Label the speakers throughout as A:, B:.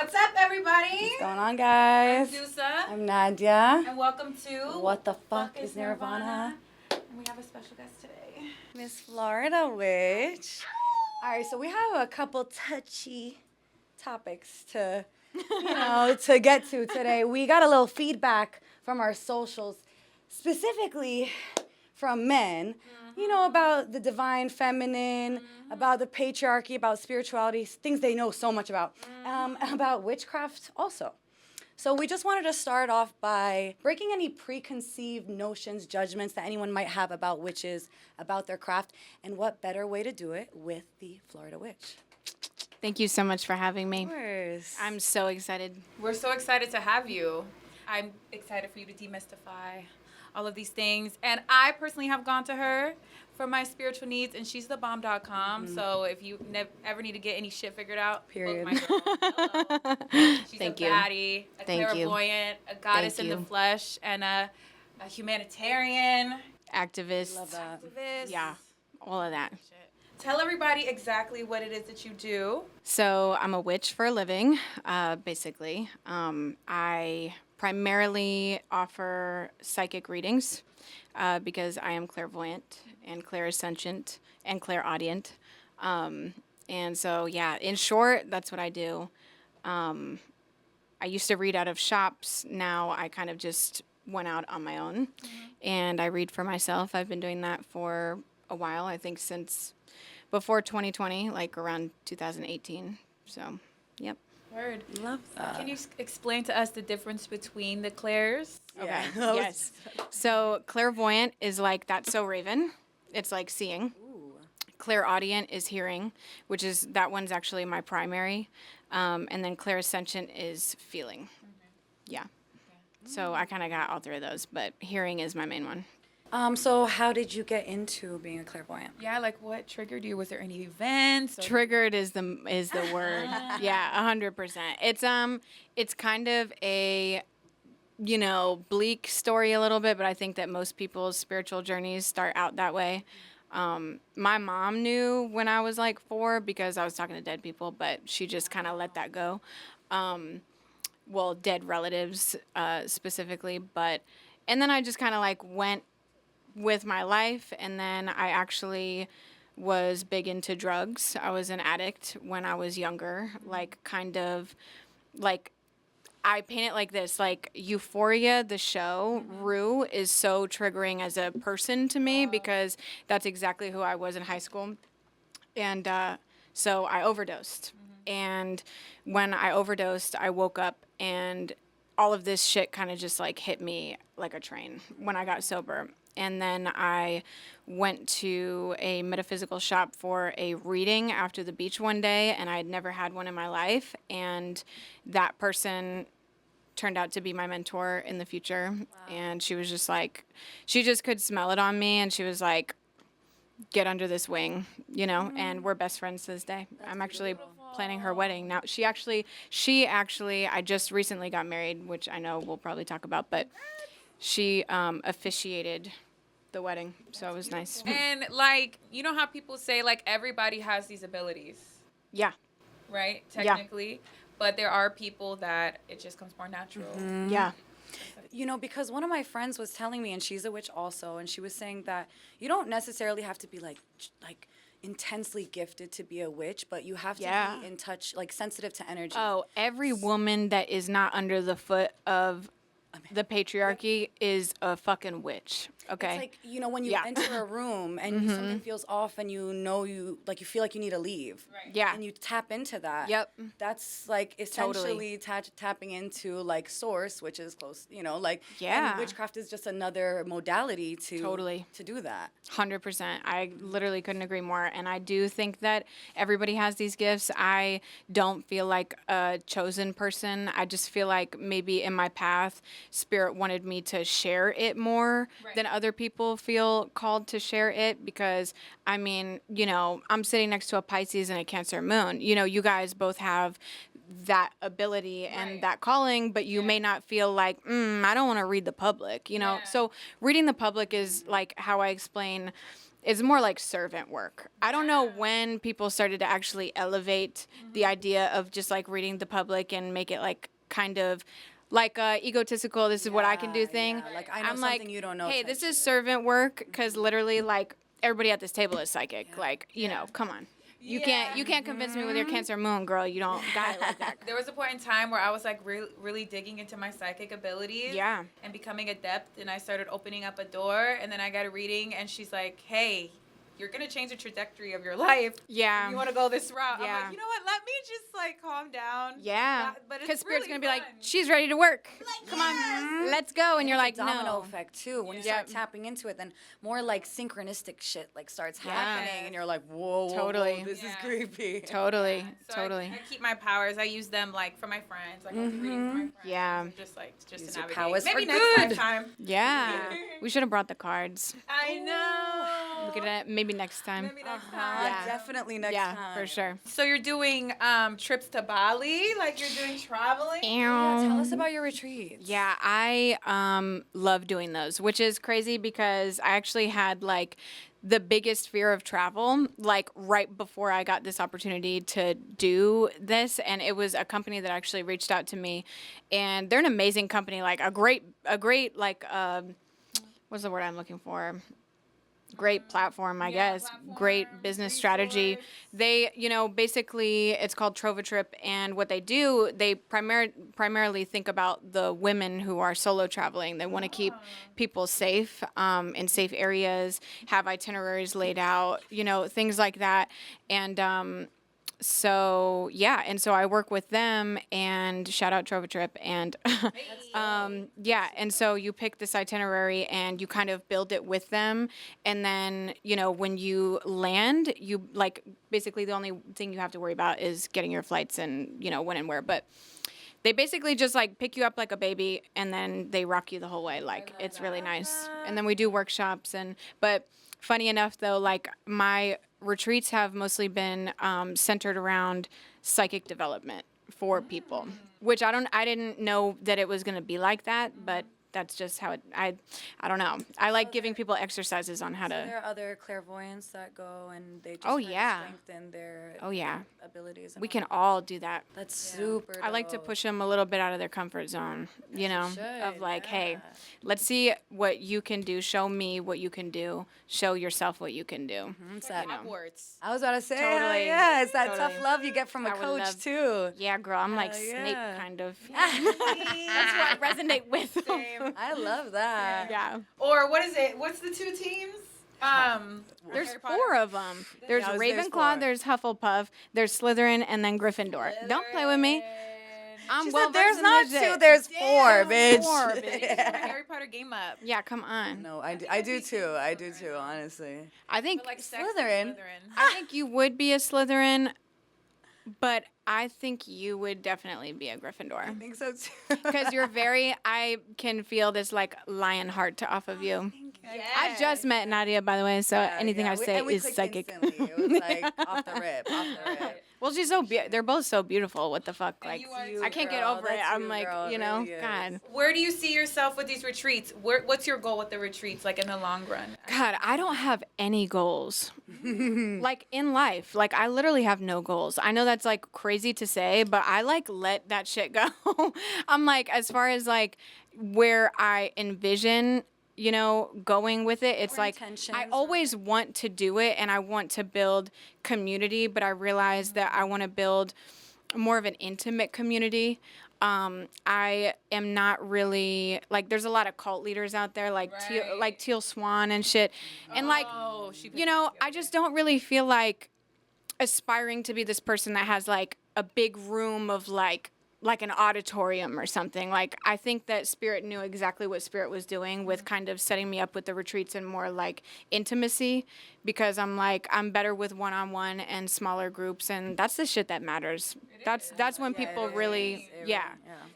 A: What's up, everybody?
B: What's going on, guys?
A: I'm Deusa.
B: I'm Nadia.
A: And welcome to
B: What the fuck is Nirvana?
A: And we have a special guest today.
B: Miss Florida Witch. All right, so we have a couple touchy topics to, to get to today. We got a little feedback from our socials, specifically from men, about the divine feminine, about the patriarchy, about spirituality, things they know so much about witchcraft also. So we just wanted to start off by breaking any preconceived notions, judgments that anyone might have about witches, about their craft, and what better way to do it with the Florida Witch.
C: Thank you so much for having me.
B: Of course.
C: I'm so excited.
A: We're so excited to have you. I'm excited for you to demystify all of these things. And I personally have gone to her for my spiritual needs, and she's thebomb.com. So if you ever need to get any shit figured out,
B: Period.
A: book my girl. Hello. She's
C: Thank
A: a
C: you.
A: baddie, a
C: Thank you.
A: clairvoyant, a goddess
C: Thank
A: in the
C: you.
A: flesh, and a humanitarian.
C: Activist.
B: Love that.
A: Activist.
C: Yeah, all of that.
A: Tell everybody exactly what it is that you do.
C: So I'm a witch for a living, basically. I primarily offer psychic readings because I am clairvoyant and clairsentient and clairaudient. And so, yeah, in short, that's what I do. I used to read out of shops. Now I kind of just went out on my own and I read for myself. I've been doing that for a while, I think since before 2020, like around 2018. So, yep.
A: Word.
B: Love that.
A: Can you explain to us the difference between the clairs?
C: Okay.
B: Yeah.
C: Yes. So clairvoyant is like that's so Raven. It's like seeing. Clairaudient is hearing, which is that one's actually my primary, and then clairsentient is feeling. Yeah. So I kind of got all three of those, but hearing is my main one.
B: So how did you get into being a clairvoyant?
A: Yeah, like what triggered you? Was there any events? Or...
C: Triggered is the word. Yeah, 100%. It's kind of a bleak story a little bit, but I think that most people's spiritual journeys start out that way. My mom knew when I was like 4 because I was talking to dead people, but she just kind of let that go. Well, dead relatives specifically, and then I just kind of like went with my life, and then I actually was big into drugs. I was an addict when I was younger, like kind of like I paint it like this, like Euphoria, the show, Rue is so triggering as a person to me because that's exactly who I was in high school. And so I overdosed. And when I overdosed, I woke up and all of this shit kind of just like hit me like a train when I got sober. And then I went to a metaphysical shop for a reading after the beach one day, and I had never had one in my life. And that person turned out to be my mentor in the future. Wow. And she was just like, she just could smell it on me, and she was like, get under this wing, and we're best friends to this day. I'm actually planning her wedding now. She actually, I just recently got married, which I know we'll probably talk about, but she officiated the wedding, so it was nice.
A: And like, you know how people say like everybody has these abilities,
C: Yeah.
A: right? Technically, but there are people that it just comes more natural.
C: Yeah.
B: Because one of my friends was telling me, and she's a witch also, and she was saying that you don't necessarily have to be like intensely gifted to be a witch, but you have to be in touch, like sensitive to energy.
C: Oh, every woman that is not under the foot of the patriarchy is a fucking witch. Okay.
B: It's like, when you enter a room and something feels off and you feel like you need to leave.
A: Right.
C: Yeah.
B: And you tap into that.
C: Yep.
B: That's like essentially tapping into like source, which is close, and witchcraft is just another modality to do that.
C: 100%. I literally couldn't agree more. And I do think that everybody has these gifts. I don't feel like a chosen person. I just feel like maybe in my path, Spirit wanted me to share it more than other people feel called to share it, because I mean, I'm sitting next to a Pisces and a Cancer moon. You guys both have that ability and that calling, but you may not feel like, I don't want to read the public, So reading the public is like how I explain it's more like servant work. I don't know when people started to actually elevate the idea of just like reading the public and make it like kind of like egotistical, this is what I can do thing.
B: Yeah. Like, I know
C: I'm
B: something
C: like,
B: you don't know
C: hey,
B: type
C: this is
B: shit.
C: servant work, because literally like everybody at this table is psychic. Like, you know, come on. You can't convince me with your Cancer moon, girl. You don't got it like that.
A: There was a point in time where I was like really digging into my psychic abilities.
C: Yeah.
A: And becoming adept, and I started opening up a door, and then I got a reading, and she's like, "Hey, you're gonna change the trajectory of your life.
C: Yeah.
A: You want to go this route."
C: Yeah.
A: I'm like, you know what? Let me just like calm down.
C: Yeah.
A: But
C: Because
A: it's
C: Spirit's
A: really
C: going to be like,
A: fun.
C: she's ready to work. Come on, let's go. And you're like,
B: It's a domino
C: no.
B: effect too. When you
C: Yeah.
B: start tapping into it, then more like synchronistic shit like starts
C: Yeah.
B: happening, and you're like, whoa,
C: Totally.
B: this is
A: Yeah.
B: creepy.
C: Totally.
A: So
C: Totally.
A: I keep my powers. I use them like for my friends. Like I'll do readings for my friends.
C: Yeah.
A: and just
B: Use
A: to
B: your
A: navigate.
B: powers
A: Maybe
B: for
A: next
B: good.
A: time.
C: Yeah. We should have brought the cards.
A: I know.
C: We could maybe next time.
A: Maybe next time.
C: Yeah.
B: Definitely next
C: Yeah,
B: time.
C: for sure.
A: So you're doing trips to Bali, like you're doing traveling.
B: Yeah, tell us about your retreats.
C: Yeah, I love doing those, which is crazy because I actually had like the biggest fear of travel like right before I got this opportunity to do this, and it was a company that actually reached out to me, and they're an amazing company, like a great like what's the word I'm looking for? Great platform, I guess. Great business strategy. They, you know, basically it's called Trova Trip, and what they do, they primarily think about the women who are solo traveling. They want to keep people safe in safe areas, have itineraries laid out, you know, things like that. And so yeah, and so I work with them, and shout out Trova Trip, and yeah, and so you pick this itinerary and you kind of build it with them, and then you know when you land, you like basically the only thing you have to worry about is getting your flights and you know when and where, but they basically just like pick you up like a baby and then they rock you the whole way. Like it's really nice, and then we do workshops but funny enough though, like my retreats have mostly been centered around psychic development for people, which I didn't know that it was going to be like that, but that's just how I don't know. I like giving people exercises on how
B: So
C: to.
B: there are other clairvoyants that go and they just
C: Oh,
B: try to
C: yeah.
B: strengthen their
C: Oh yeah,
B: abilities. And
C: we
B: all
C: can
B: that.
C: all do that.
B: That's super.
C: I like to
B: dope.
C: push them a little bit out of their comfort zone, you know, of
B: should,
C: like, hey,
B: yeah.
C: let's see what you can do. Show me what you can do. Show yourself what you can do.
B: It's that-
A: Upwards.
B: I was about to say,
C: Totally.
B: yeah, it's that
C: Totally.
B: tough love you get from a
C: I would
B: coach
C: love-
B: too.
C: Yeah, girl, I'm like
B: Hell
C: Snape
B: yeah.
C: kind of. That's what I resonate with.
B: I love that.
C: Yeah.
A: Or what is it? What's the two teams?
C: There's
A: Harry Potter.
C: 4 of them. There's
B: Yeah,
C: Ravenclaw,
B: there's
C: there's Hufflepuff, there's Slytherin, and then Gryffindor. Don't play with me. I'm
B: She
C: well
B: said there's
C: versed in
B: not
C: this
B: 2,
C: shit.
B: there's 4,
A: Damn,
B: bitch.
C: 4, bitch.
A: Get my Harry Potter game up.
C: Yeah, come on.
B: No, I do too. I do too, honestly.
C: I think
A: But like sex
B: Slytherin.
A: and
C: I think you would be a Slytherin, but I think you would definitely be a Gryffindor.
B: I think so too.
C: Because you're I can feel this like lion heart off of you. I just met Nadia, by the way, so anything I say
B: we
C: is
B: clicked
C: psychic.
B: instantly. It was like off the rip, off the rip.
C: Well, she's so they're both so beautiful. What the fuck? Like,
A: you are
C: I can't get
B: girl.
C: over it.
B: That's
C: I'm
B: you,
C: like,
B: girl. It
C: you know,
B: really is.
C: God.
A: Where do you see yourself with these retreats? What's your goal with the retreats, like in the long run?
C: God, I don't have any goals. Like in life, like I literally have no goals. I know that's like crazy to say, but I like let that shit go. I'm like, as far as like where I envision, you know, going with it, it's
B: Or
C: like
B: intentions
C: I
B: or-
C: always want to do it and I want to build community, but I realize that I want to build more of an intimate community. I am not really like there's a lot of cult leaders out there like Teal Swan and shit. And like
A: Oh, she
C: you know, I just don't really feel like aspiring to be this person that has like a big room of like an auditorium or something. Like I think that Spirit knew exactly what Spirit was doing with kind of setting me up with the retreats and more like intimacy, because I'm like I'm better with one-on-one and smaller groups, and that's the shit that matters. That's when people really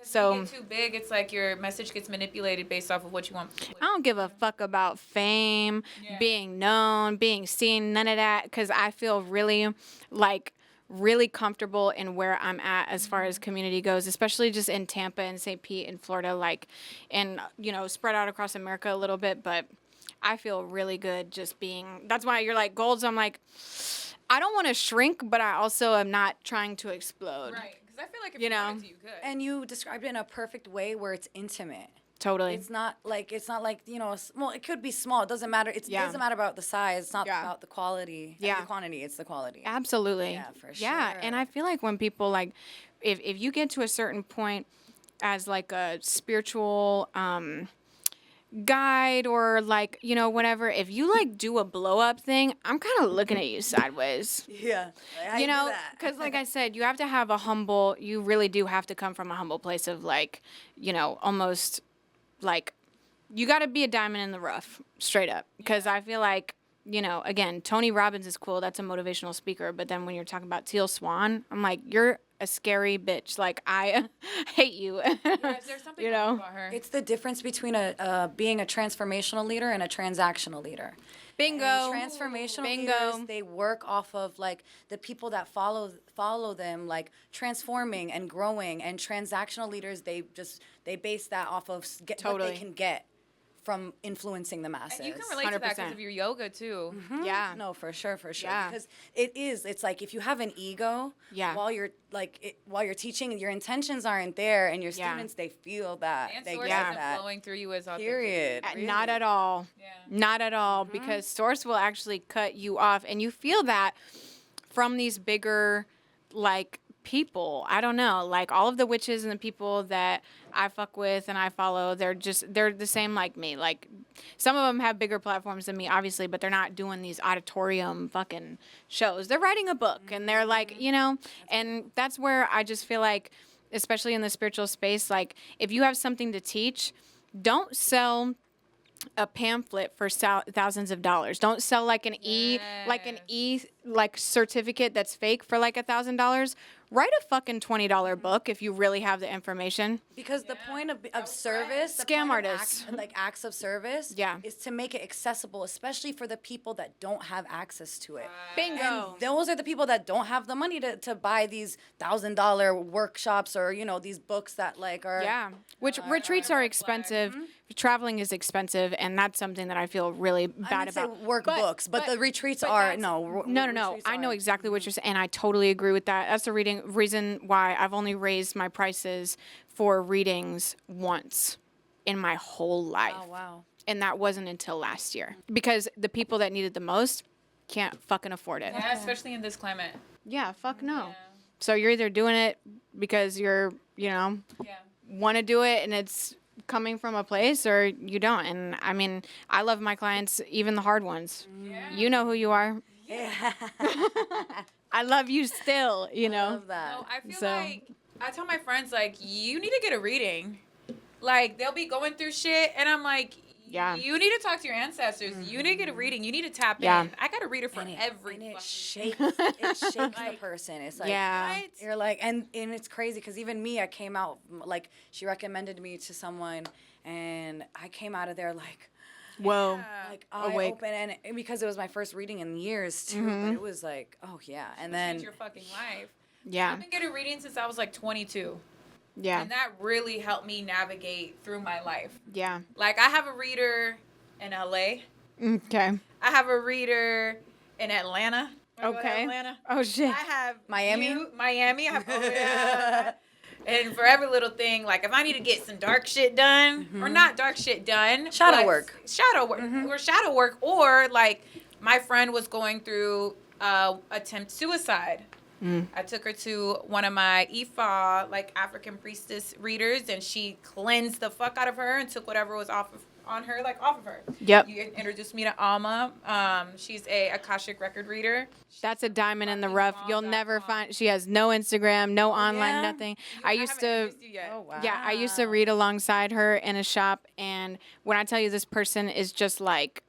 C: So
A: When you get too big, it's like your message gets manipulated based off of what you want.
C: I don't give a fuck about fame, being known, being seen, none of that, because I feel really comfortable in where I'm at as far as community goes, especially just in Tampa and St. Pete in Florida, like, and, you know, spread out across America a little bit. But I feel really good just being. That's why you're like golds. I'm like, I don't want to shrink, but I also am not trying to explode.
A: Right. Because I feel like if
C: You
A: you
C: know?
A: wanted to, you could.
B: And you described it in a perfect way where it's intimate.
C: Totally.
B: It's not like well, it could be small. It doesn't matter. It doesn't matter about the size. It's not about the quality.
C: Yeah.
B: And the quantity. It's the quality.
C: Absolutely.
B: Yeah, for
C: Yeah, and I feel like when people like, if you get to a certain point as like a spiritual guide or like whatever, if you like do a blow up thing, I'm kind of looking at you sideways.
B: Yeah.
C: Because like I said, you have to have you really do have to come from a humble place of like, almost like you got to be a diamond in the rough, straight up. Because I feel like, again, Tony Robbins is cool. That's a motivational speaker. But then when you're talking about Teal Swan, I'm like, you're a scary bitch. Like, I hate you.
A: There's something wrong about her.
B: It's the difference between being a transformational leader and a transactional leader.
C: Bingo.
B: And transformational leaders, they work off of like the people that follow them, like transforming and growing. And transactional leaders, they base that off of what they can get from influencing the masses.
A: And you can relate to that because of your yoga too.
B: Mm-hmm.
C: Yeah.
B: No, for sure.
C: Yeah.
B: Because it's like if you have an ego, while you're teaching, your intentions aren't there, and your students, they feel that.
A: And
B: they
A: source
B: get
A: isn't
B: that.
A: flowing through you as authentic.
B: Period.
C: Not at all.
A: Yeah.
C: Not at all. Because source will actually cut you off. And you feel that from these bigger, like, people. I don't know. Like, all of the witches and the people that I fuck with and I follow, they're the same like me. Like, some of them have bigger platforms than me, obviously, but they're not doing these auditorium fucking shows. They're writing a book and they're like, and that's where I just feel like, especially in the spiritual space, like, if you have something to teach, don't sell a pamphlet for thousands of dollars. Don't sell like an e certificate that's fake for like $1,000. Write a fucking $20 book if you really have the information.
B: Because the point of service, the
C: Scam
B: point of
C: artists.
B: acts of service, is to make it accessible, especially for the people that don't have access to it.
C: Bingo.
B: And those are the people that don't have the money to buy these $1,000 workshops or these books that like are
C: which retreats are expensive. Traveling is expensive, and that's something that I feel really bad about.
B: Workbooks, but the retreats are no.
C: I know exactly what you're saying, and I totally agree with that. That's the reason why I've only raised my prices for readings once in my whole life.
B: Oh wow!
C: And that wasn't until last year, because the people that need it the most can't fucking afford it.
A: Yeah, especially in this climate.
C: Yeah, fuck no.
A: Yeah.
C: So you're either doing it because you're, want to do it and it's coming from a place, or you don't. And I mean, I love my clients, even the hard ones.
A: Yeah.
C: You know who you are.
B: Yeah.
C: I love you still,
B: I love that.
A: No, I feel like I tell my friends, like, you need to get a reading. Like, they'll be going through shit, and I'm like, you need to talk to your ancestors. You need to get a reading. You need to tap in. I got a reader for every
B: and it
A: fucking
B: shakes the person. It's like,
A: Right?
B: you're like, and it's crazy because even me, I came out, like, she recommended me to someone, and I came out of there like,
C: whoa,
B: like eye open, and because it was my first reading in years too, but it was like, oh yeah, and then
A: Change your fucking life.
C: Yeah.
A: I've been getting readings since I was like 22.
C: Yeah.
A: And that really helped me navigate through my life.
C: Yeah.
A: Like, I have a reader in LA.
C: Okay.
A: I have a reader in Atlanta.
C: Okay.
A: Atlanta.
C: Oh shit.
A: I have
B: Miami?
A: Miami. I have, and for every little thing, like, if I need to get some dark shit done, or not dark shit done.
B: Shadow work.
A: Or like, my friend was going through attempt suicide. I took her to one of my Ifa, like, African priestess readers, and she cleansed the fuck out of her and took whatever was off of her.
C: Yep.
A: You introduced me to Alma. She's a Akashic record reader.
C: That's a diamond in the rough. You'll never find. She has no Instagram, no online, nothing. I used to.
A: introduced you yet.
B: oh wow,
C: Yeah, I used to read alongside her in a shop, and when I tell you this person is just like,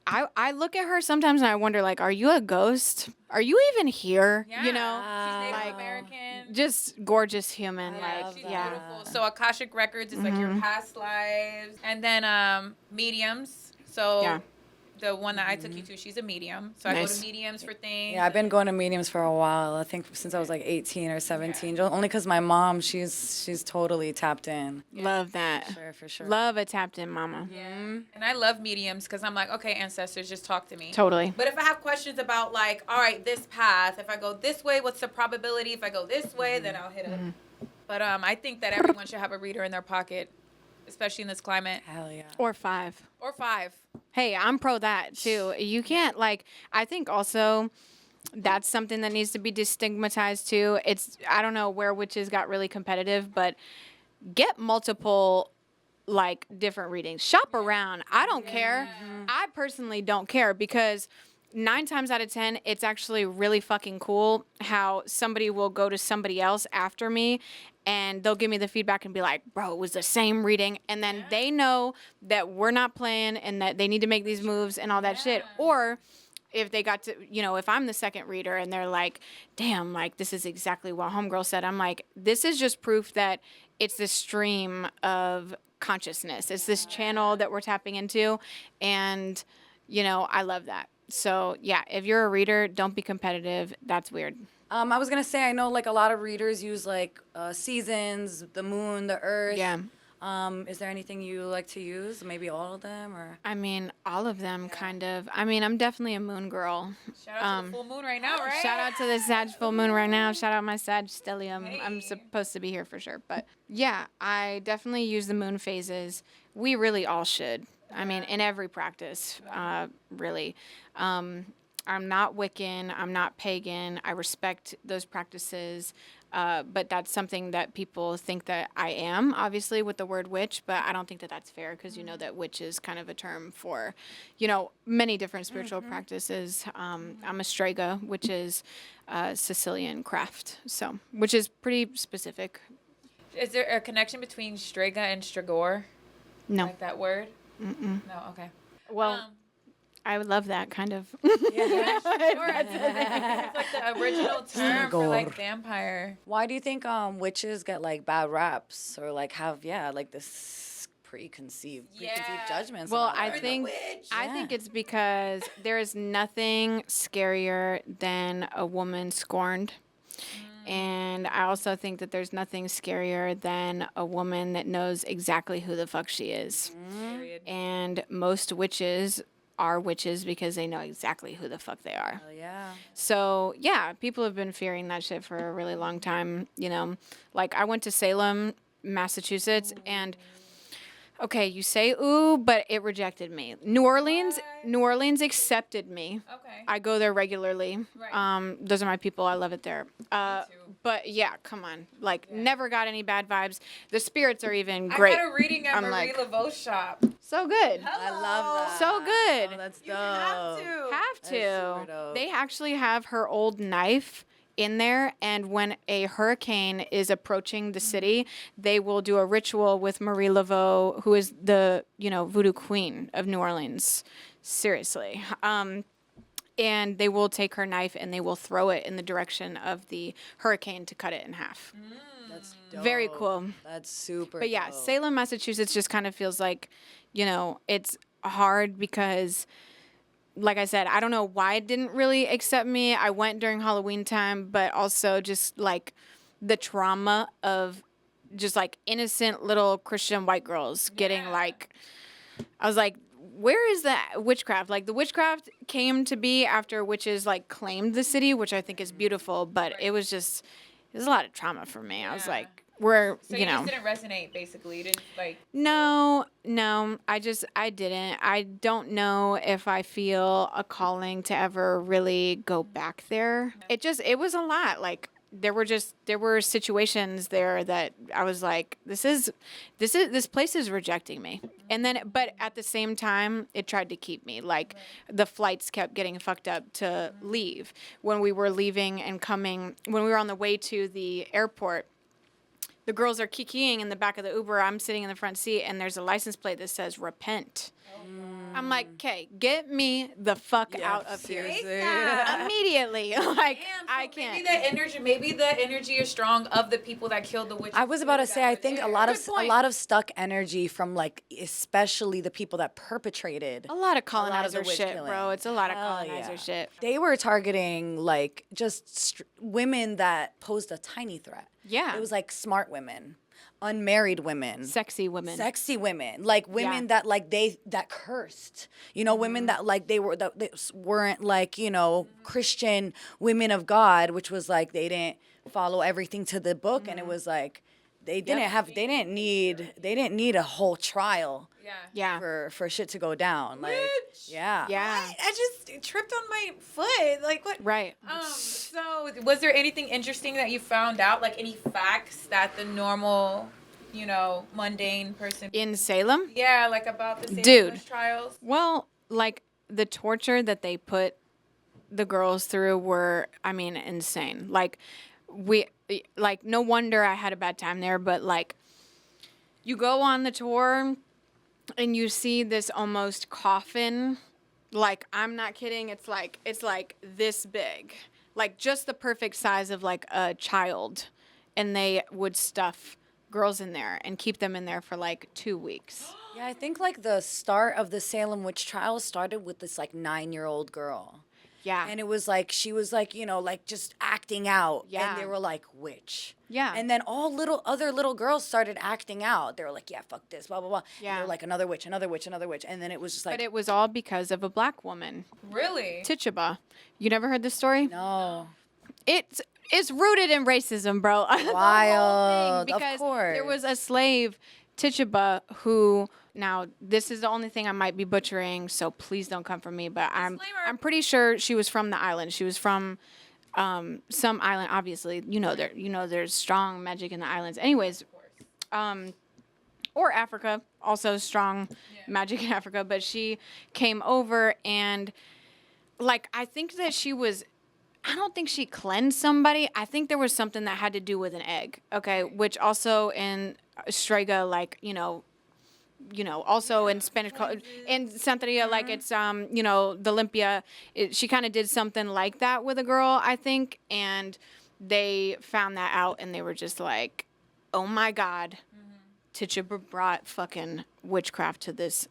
C: I look at her sometimes and I wonder, like, are you a ghost? Are you even here?
A: Yeah.
C: You know,
A: She's Native
C: like,
A: American.
C: just gorgeous human.
A: Yeah,
C: like,
A: she's
C: yeah.
A: beautiful. So Akashic Records is like your past lives. And then mediums. So the one that I took you to, she's a medium. So I go
C: Nice.
A: to mediums for things.
B: Yeah, I've been going to mediums for a while. I think since I was like 18 or 17. Only because my mom, she's totally tapped in.
C: Love that.
B: For sure.
C: Love a tapped in mama.
A: And I love mediums because I'm like, okay, ancestors, just talk to me.
C: Totally.
A: But if I have questions about like, all right, this path, if I go this way, what's the probability? If I go this way, then I'll hit it. But I think that everyone should have a reader in their pocket, especially in this climate.
B: Hell yeah.
C: Or 5.
A: Or 5.
C: Hey, I'm pro that too. You can't like. I think also that's something that needs to be destigmatized too. I don't know where witches got really competitive, but get multiple like different readings. Shop around. I don't care. I personally don't care because 9 times out of 10, it's actually really fucking cool how somebody will go to somebody else after me and they'll give me the feedback and be like, bro, it was the same reading. And then they know that we're not playing and that they need to make these moves and all that shit. Or if they got to, if I'm the second reader and they're like, damn, like this is exactly what homegirl said. I'm like, this is just proof that it's this stream of consciousness. It's this channel that we're tapping into. And, I love that. So yeah, if you're a reader, don't be competitive. That's weird.
B: I was gonna say I know like a lot of readers use like seasons, the moon, the earth.
C: Yeah.
B: Is there anything you like to use? Maybe all of them, or
C: I mean, all of them kind of. I mean, I'm definitely a moon girl.
A: Shout out to the full moon right now, right?
C: Shout out to the Sag full moon right now. Shout out my Sag stellium.
A: Hey.
C: I'm supposed to be here for sure. But yeah, I definitely use the moon phases. We really all should. I mean, in every practice, really. I'm not Wiccan. I'm not pagan. I respect those practices. But that's something that people think that I am, obviously, with the word witch. But I don't think that that's fair because that witch is kind of a term for, many different spiritual practices. I'm a strega, which is Sicilian craft, which is pretty specific.
A: Is there a connection between strega and strigor?
C: No.
A: Like that word? No, okay.
C: Well, I would love that kind of.
A: It's like the original term for like vampire.
B: why do you think witches get like bad raps or like have like this preconceived judgments?
C: Well,
B: about
C: I
B: it?
C: think it's because there is nothing scarier than a woman scorned. And I also think that there's nothing scarier than a woman that knows exactly who the fuck she is.
A: Period.
C: And most witches are witches because they know exactly who the fuck they are.
B: Hell yeah.
C: So, yeah, people have been fearing that shit for a really long time, Like, I went to Salem, Massachusetts, and... Okay, you say ooh, but it rejected me. New Orleans accepted me.
A: Okay.
C: I go there regularly.
A: Right.
C: Those are my people. I love it there.
A: too.
C: But yeah, come on. Like, never got any bad vibes. The spirits are even great.
A: I got a reading at
C: I'm
A: Marie
C: like-
A: Laveau's shop.
C: So good.
B: I love that.
C: So good.
B: Oh, that's dope.
A: You have to.
C: Have
B: That's super
C: to.
B: dope.
C: They actually have her old knife in there, and when a hurricane is approaching the city, they will do a ritual with Marie Laveau, who is the voodoo queen of New Orleans. Seriously. And they will take her knife and they will throw it in the direction of the hurricane to cut it in half.
B: That's dope.
C: Very cool.
B: That's super
C: But yeah,
B: dope.
C: Salem, Massachusetts just kind of feels like, it's hard because, like I said, I don't know why it didn't really accept me. I went during Halloween time, but also just like the trauma of just like innocent little Christian white girls getting like, I was like, where is that witchcraft? Like the witchcraft came to be after witches like claimed the city, which I think is beautiful, but it was a lot of trauma for me. I was like,
A: So you just didn't resonate, basically. You didn't like.
C: No, I didn't. I don't know if I feel a calling to ever really go back there. It was a lot. Like there were situations there that I was like, this place is rejecting me. And then, but at the same time, it tried to keep me. Like the flights kept getting fucked up to leave. When we were leaving and coming, when we were on the way to the airport, the girls are kikiing in the back of the Uber. I'm sitting in the front seat, and there's a license plate that says repent. I'm like, okay, get me the fuck out of here immediately. Like,
A: Damn, so
C: I can't.
A: Maybe the energy is strong of the people that killed the witch.
B: I was about to say, I think a lot
C: point.
B: of stuck energy from like, especially the people that perpetrated.
C: A lot of
B: lot of the
C: colonizer
B: witch
C: shit,
B: killing.
C: bro. It's a lot of
B: Hell
C: colonizer
B: yeah.
C: shit.
B: They were targeting like just women that posed a tiny threat.
C: Yeah.
B: It was like smart women, unmarried women,
C: Sexy women.
B: sexy women, like women
C: Yeah.
B: that like that cursed, women that like they weren't like Christian women of God, which was like they didn't follow everything to the book, and it was like they didn't need a whole trial.
C: Yeah.
B: For shit to go down, like yeah.
A: I just tripped on my foot. Like what?
C: Right.
A: So was there anything interesting that you found out? Like any facts that the normal, mundane person?
C: In Salem?
A: Yeah, like about the Salem
C: Dude.
A: witch trials.
C: Well, like the torture that they put the girls through were, I mean, insane. Like no wonder I had a bad time there, but like you go on the tour and you see this almost coffin. Like, I'm not kidding. It's like this big, like just the perfect size of like a child. And they would stuff girls in there and keep them in there for like 2 weeks.
B: Yeah, I think like the start of the Salem witch trials started with this like 9-year-old girl.
C: Yeah.
B: And it was like, she was like, like just acting out.
C: Yeah.
B: And they were like, witch.
C: Yeah.
B: And then all other little girls started acting out. They were like, yeah, fuck this, blah, blah, blah.
C: Yeah.
B: And they were like, another witch, another witch, another witch. And then it was just like,
C: But it was all because of a black woman,
A: Really?
C: Tituba. You never heard this story?
B: no.
C: It's rooted in racism, bro. The whole
B: Wild,
C: thing,
B: of
C: because
B: course.
C: there was a slave, Tituba, who now this is the only thing I might be butchering, so please don't come for me. But I'm pretty sure she was from the island. She was from some island. Obviously, there's strong magic in the islands. Anyways, or Africa, also strong magic in Africa. But she came over and like I think that she was. I don't think she cleansed somebody. I think there was something that had to do with an egg. Okay, which also in Strega, like also in Spanish, in Santeria, like it's the Olympia. She kind of did something like that with a girl, I think, and they found that out, and they were just like, "Oh my God, Tituba brought fucking witchcraft to this,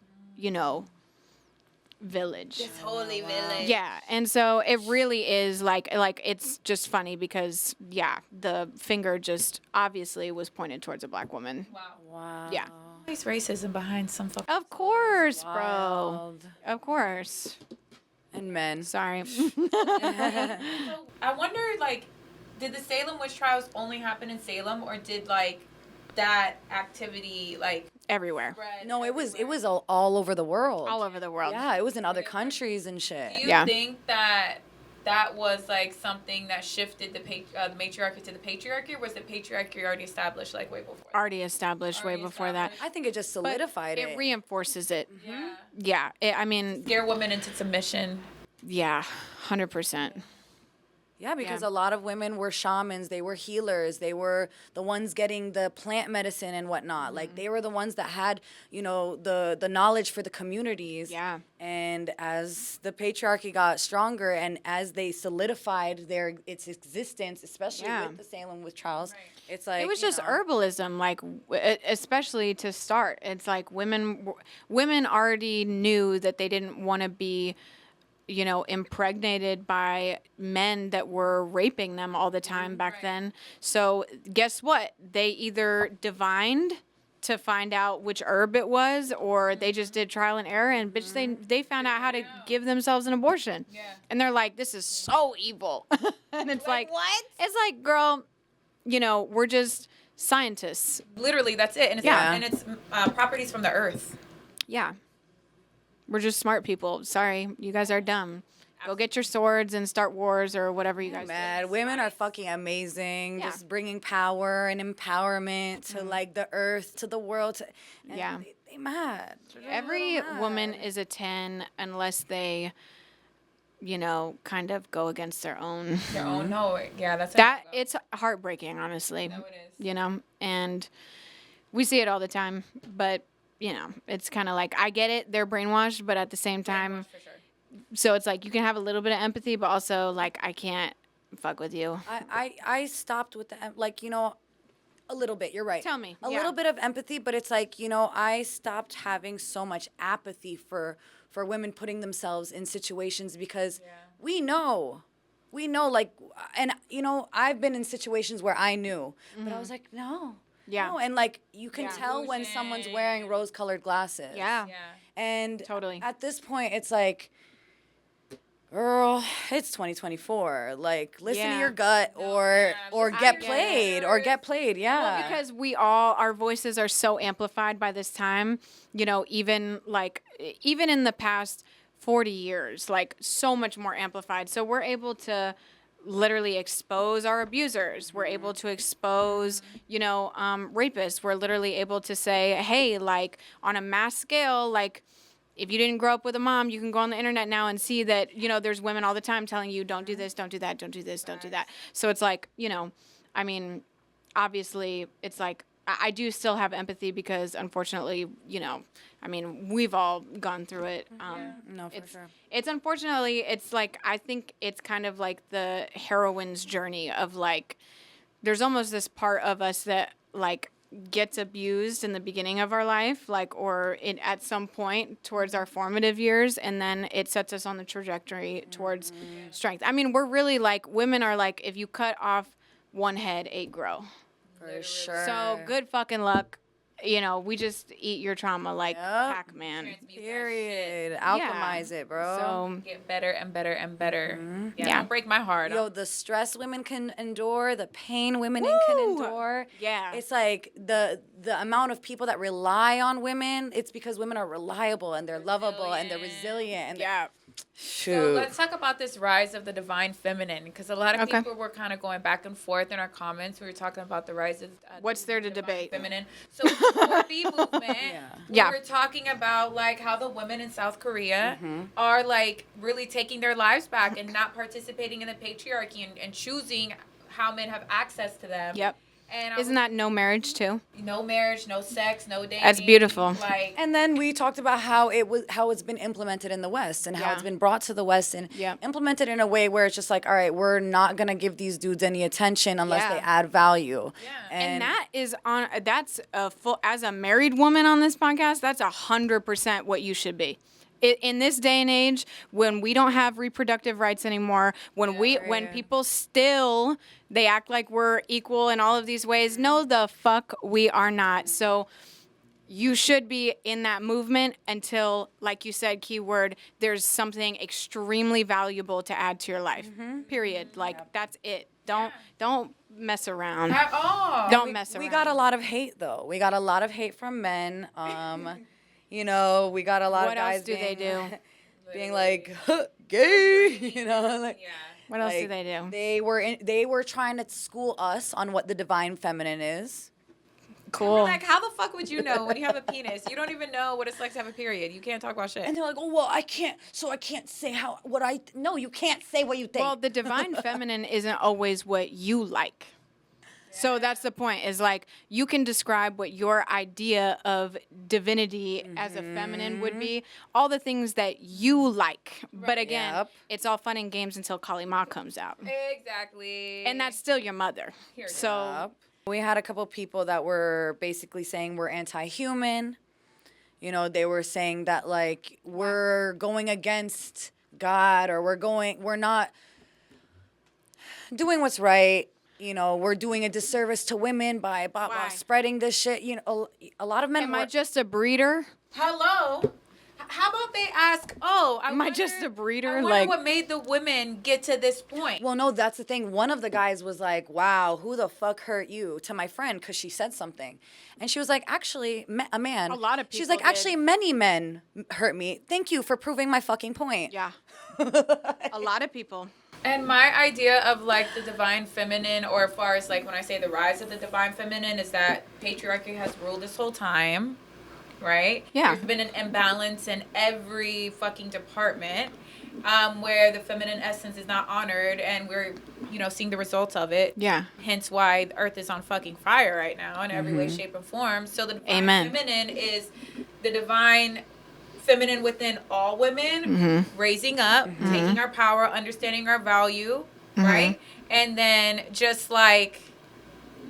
C: village."
A: This holy village.
C: Yeah, and so it really is like it's just funny because the finger just obviously was pointed towards a black woman.
B: Wow.
C: Yeah.
A: Always racism behind some fucking.
C: Of course, bro.
B: Wild.
C: Of course.
B: And men.
C: Sorry.
A: So I wonder, like, did the Salem witch trials only happen in Salem, or did like that activity like
C: Everywhere.
A: spread?
B: No, it was
A: everywhere?
B: all over the world.
C: All over the world.
B: Yeah, it was in other countries and shit.
A: Do you
C: Yeah.
A: think that was like something that shifted the matriarchy to the patriarchy, or was the patriarchy already established like way before?
C: Already established way
A: Already
C: before that.
A: established.
B: I think it just
C: But
B: solidified it.
C: it reinforces it.
A: Yeah.
C: Yeah. I mean,
A: Scare women into submission.
C: yeah, 100%.
B: Yeah, because
C: Yeah.
B: a lot of women were shamans, they were healers, they were the ones getting the plant medicine and whatnot. Like they were the ones that had, the knowledge for the communities.
C: Yeah.
B: And as the patriarchy got stronger and as they solidified its existence, especially
C: Yeah.
B: with the Salem witch trials, it's like
C: It was just herbalism, like especially to start. It's like women already knew that they didn't want to be, impregnated by men that were raping them all the time back then. So guess what? They either divined to find out which herb it was, or they just did trial and error, and bitch, they found out how to give themselves an abortion.
A: Yeah.
C: And they're like, this is so evil. And it's like,
A: what?
C: It's like, girl, we're just scientists.
A: Literally, that's it. And it's
C: Yeah.
A: and it's properties from the earth.
C: Yeah. We're just smart people. Sorry, you guys are dumb. Go get your swords and start wars or whatever you guys
B: mad. Women are fucking amazing.
C: Yeah.
B: Just bringing power and empowerment to like the earth, to the world. And
C: Yeah.
B: they mad.
C: do. Every woman is a 10 unless they, you know, kind of go against their own.
A: Their own, no, yeah, that's
C: That it's heartbreaking, honestly.
A: No, it is.
C: You know, and we see it all the time, but you know, it's kind of like I get it, they're brainwashed, but at the same time,
A: for sure.
C: so it's like you can have a little bit of empathy, but also like I can't fuck with you.
B: I stopped with the like, you know, a little bit. You're right.
C: Tell me.
B: A
C: Yeah.
B: little bit of empathy, but it's like, you know, I stopped having so much apathy for women putting themselves in situations because we know, like, and you know, I've been in situations where I knew, but I was like, no.
C: Yeah.
B: No, and like you can
C: Yeah.
B: tell when someone's wearing rose-colored glasses.
C: Yeah.
A: Yeah.
B: And
C: Totally.
B: at this point, it's like, girl, it's 2024. Like, listen to
C: Yeah.
B: your gut, or get
C: get
B: played, or get played. Yeah.
C: Well, because our voices are so amplified by this time, you know, even in the past 40 years, like so much more amplified. So we're able to literally expose our abusers. We're able to expose, you know, rapists. We're literally able to say, hey, like on a mass scale, like if you didn't grow up with a mom, you can go on the internet now and see that, you know, there's women all the time telling you, don't do this, don't do that, don't do this, don't do that. So it's like, you know, I mean, obviously it's like, I do still have empathy because unfortunately, you know, I mean, we've all gone through it.
B: No, for sure.
C: It's unfortunately, it's like, I think it's kind of like the heroine's journey of like, there's almost this part of us that like gets abused in the beginning of our life, like, or at some point towards our formative years. And then it sets us on the trajectory towards strength. I mean, we're really like, women are like, if you cut off one head, 8 grow.
B: For sure.
C: So good fucking luck. You know, we just eat your trauma like Pac-Man.
B: Period. Alchemize it, bro.
C: So
A: Get better and better and better. Yeah,
C: Yeah.
A: don't break my heart.
B: Yo, the stress women can endure, the pain women can endure.
C: Yeah.
B: It's like the amount of people that rely on women, it's because women are reliable and they're lovable and they're resilient. And
C: yeah.
B: shoot.
A: So let's talk about this rise of the divine feminine, because a lot of
C: Okay.
A: people were kind of going back and forth in our comments. We were talking about the rise of
C: What's there to
A: divine
C: debate?
A: feminine. So the 4B movement,
C: Yeah.
A: we were talking about like how the women in South Korea are like really taking their lives back and not participating in the patriarchy and choosing how men have access to them.
C: Yep.
A: And
C: Isn't that no marriage too?
A: no marriage, no sex, no dating?
C: That's beautiful.
A: Like,
B: And then we talked about how it's been implemented in the West and how
C: Yeah.
B: it's been brought to the West and
C: Yeah.
B: implemented in a way where it's just like, all right, we're not gonna give these dudes any attention unless
C: Yeah.
B: they add value.
A: Yeah.
C: And that is that's a full, as a married woman on this podcast, that's 100% what you should be. In this day and age, when we don't have reproductive rights anymore, when people still, they act like we're equal in all of these ways. No, the fuck we are not. So you should be in that movement until, like you said, keyword, there's something extremely valuable to add to your life. Period. Like that's it. Don't mess around.
A: at all.
C: Don't mess around.
B: We got a lot of hate though. We got a lot of hate from men. You know, we got a lot
C: What
B: of guys
C: else do they do?
B: being like gay, you know, like
A: Yeah.
C: What else do
B: like,
C: they do?
B: they were trying to school us on what the divine feminine is.
C: Cool.
A: Like, how the fuck would you know when you have a penis? You don't even know what it's like to have a period. You can't talk about shit.
B: And they're like, "Oh, well, I can't say no, you can't say what you think."
C: Well, the divine feminine isn't always what you like. So that's the point, is like you can describe what your idea of divinity as a feminine would be, all the things that you like. But again,
B: Yep.
C: it's all fun and games until Kali Ma comes out.
A: Exactly.
C: And that's still your mother.
A: Here it is.
C: So
B: we had a couple people that were basically saying we're anti-human. You know, they were saying that like we're going against God, or we're not doing what's right. You know, we're doing a disservice to women by spreading this shit. You know, a lot of men.
C: am I just a breeder?
A: Hello. How about they ask,
C: Am I just a breeder?
A: I wonder
C: Like-
A: what made the women get to this point.
B: Well, no, that's the thing. One of the guys was like, "Wow, who the fuck hurt you?" to my friend because she said something, and she was like, "Actually, a man."
C: A lot of
B: She's
C: people
B: like, "Actually, many men hurt me. Thank you for proving my fucking point."
C: Yeah. A lot of people.
A: And my idea of like the divine feminine, or as far as like when I say the rise of the divine feminine, is that patriarchy has ruled this whole time, right?
C: Yeah.
A: There's been an imbalance in every fucking department. where the feminine essence is not honored, and we're, seeing the results of it.
C: Yeah.
A: Hence why the earth is on fucking fire right now in every way, shape, and form. So the divine
C: Amen.
A: feminine is the divine feminine within all women, raising up, taking our power, understanding our value, right? And then just like,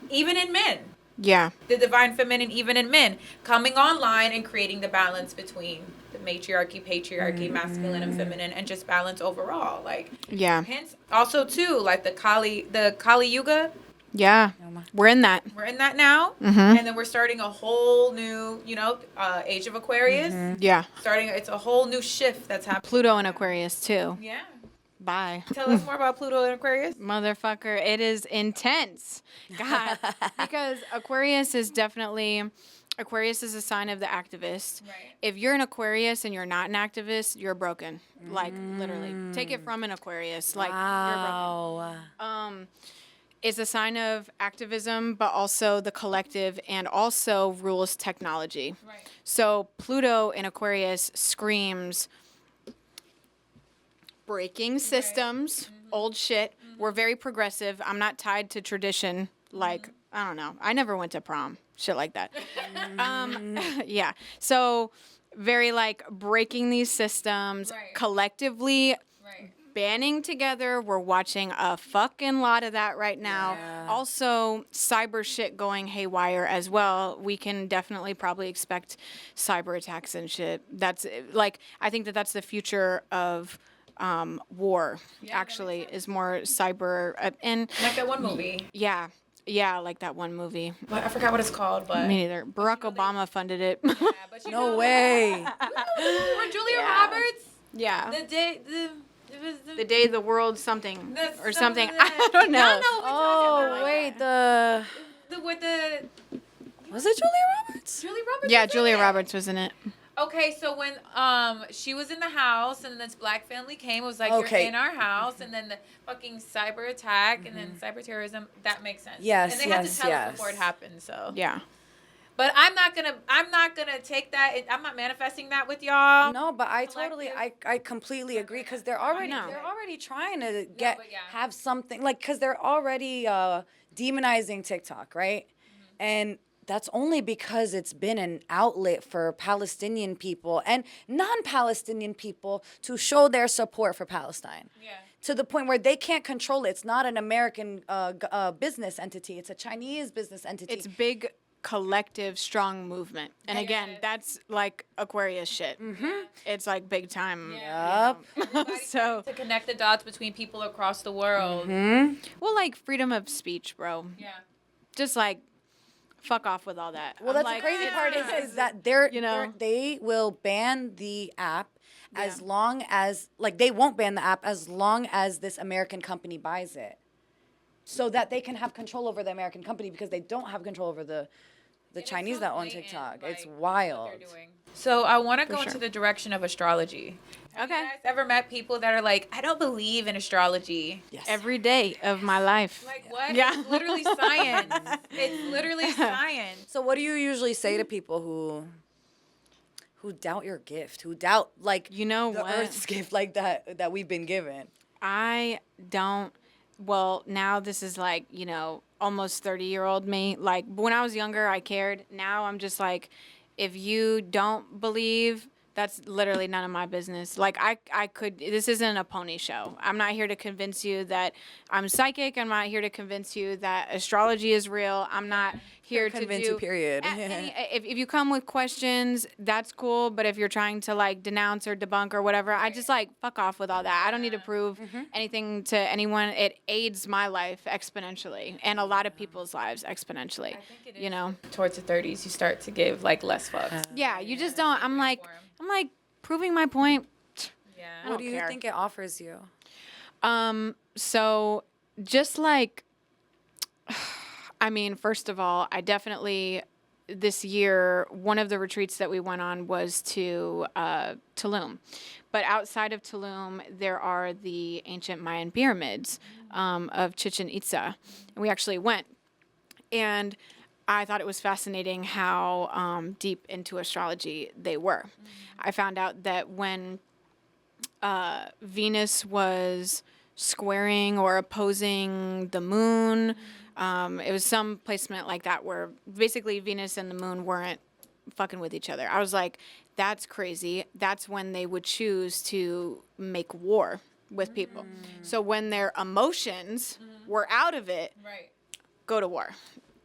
A: even in men.
C: Yeah.
A: The divine feminine, even in men, coming online and creating the balance between the matriarchy, patriarchy, masculine and feminine, and just balance overall. Like,
C: Yeah.
A: hence, also too, like the Kali Yuga.
C: Yeah. We're in that.
A: We're in that now, and then we're starting a whole new, age of Aquarius.
C: Yeah.
A: It's a whole new shift that's happening.
C: Pluto in Aquarius too.
A: Yeah.
C: Bye.
A: Tell us more about Pluto and Aquarius.
C: Motherfucker, it is intense. God. Because Aquarius is a sign of the activist.
A: Right.
C: If you're an Aquarius and you're not an activist, you're broken. Like, literally. Take it from an Aquarius. Like, you're broken. Is a sign of activism, but also the collective, and also rules technology.
A: Right.
C: So Pluto in Aquarius screams breaking systems, old shit. We're very progressive. I'm not tied to tradition. Like, I don't know. I never went to prom. Shit like that. Yeah. So very like breaking these systems collectively.
A: Right.
C: Banding together. We're watching a fucking lot of that right now.
B: Yeah.
C: Also, cyber shit going haywire as well. We can definitely probably expect cyber attacks and shit. That's like, I think that's the future of war, actually, is more cyber. And
A: Like that one movie.
C: yeah, like that one movie.
A: I forgot what it's called, but.
C: Me neither. Barack Obama funded it.
A: Yeah, but
B: No way.
A: Or Julia Roberts.
C: Yeah.
A: The
C: day the world something
A: That's
C: or something.
A: something
C: I don't know.
A: Y'all know what we're talking about.
B: wait,
A: With the
B: was it Julia Roberts?
A: Julia Roberts.
C: Yeah,
A: was in
C: Julia
A: it.
C: Roberts was in it.
A: Okay, so when she was in the house and this black family came, it was like,
B: Okay.
A: you're in our house, and then the fucking cyber attack and then cyber terrorism, that makes sense.
B: Yes,
A: and they had to
B: yes,
A: tell us
B: yes.
A: before it happened, so.
C: Yeah.
A: But I'm not gonna take that. I'm not manifesting that with y'all.
B: No, but I completely agree, because they're already trying to get
A: but yeah.
B: have something, like, because they're already demonizing TikTok, right? And that's only because it's been an outlet for Palestinian people and non-Palestinian people to show their support for Palestine.
A: Yeah.
B: To the point where they can't control it. It's not an American business entity. It's a Chinese business entity.
C: It's big collective strong movement. And again,
A: Yes.
C: that's like Aquarius shit. It's like big time.
B: Yup.
C: So,
A: To connect the dots between people across the world.
C: well, like freedom of speech, bro.
A: Yeah.
C: Just like fuck off with all that.
B: Well,
C: I'm
B: that's
C: like,
B: the crazy
C: it's
B: part
C: not-
B: is that they will ban the app as long as, like, they won't ban the app as long as this American company buys it, so that they can have control over the American company, because they don't have control over the Chinese that own TikTok. It's wild.
A: So I want to go
C: sure.
A: into the direction of astrology. Have
C: Okay.
A: you guys ever met people that are like, I don't believe in astrology?
B: Yes.
C: Every day of my life.
A: Like, what?
C: Yeah.
A: It's literally science. It's literally science.
B: So what do you usually say to people who doubt your gift, who doubt, like,
C: You know
B: the
C: what?
B: Earth's gift, like that we've been given?
C: I don't. Well, now this is like, almost 30-year-old me. Like, when I was younger, I cared. Now I'm just like, if you don't believe, that's literally none of my business. Like, this isn't a pony show. I'm not here to convince you that I'm psychic. I'm not here to convince you that astrology is real. I'm not here to
B: Convince
C: do.
B: you, period.
C: If you come with questions, that's cool. But if you're trying to like denounce or debunk or whatever, I just like fuck off with all that. I don't need to prove anything to anyone. It aids my life exponentially and a lot of people's lives exponentially.
A: I think it is.
C: You know?
A: Towards the 30s, you start to give like less fucks.
C: Yeah, you just don't. I'm like proving my point.
A: Yeah.
C: I
B: What
C: don't
B: do you
C: care.
B: think it offers you?
C: So just like, I mean, first of all, I definitely, this year, one of the retreats that we went on was to Tulum. But outside of Tulum, there are the ancient Mayan pyramids of Chichen Itza. And we actually went. And I thought it was fascinating how deep into astrology they were. I found out that when Venus was squaring or opposing the moon. It was some placement like that where basically Venus and the moon weren't fucking with each other. I was like, that's crazy. That's when they would choose to make war with people. So when their emotions were out of it,
A: Right.
C: go to war.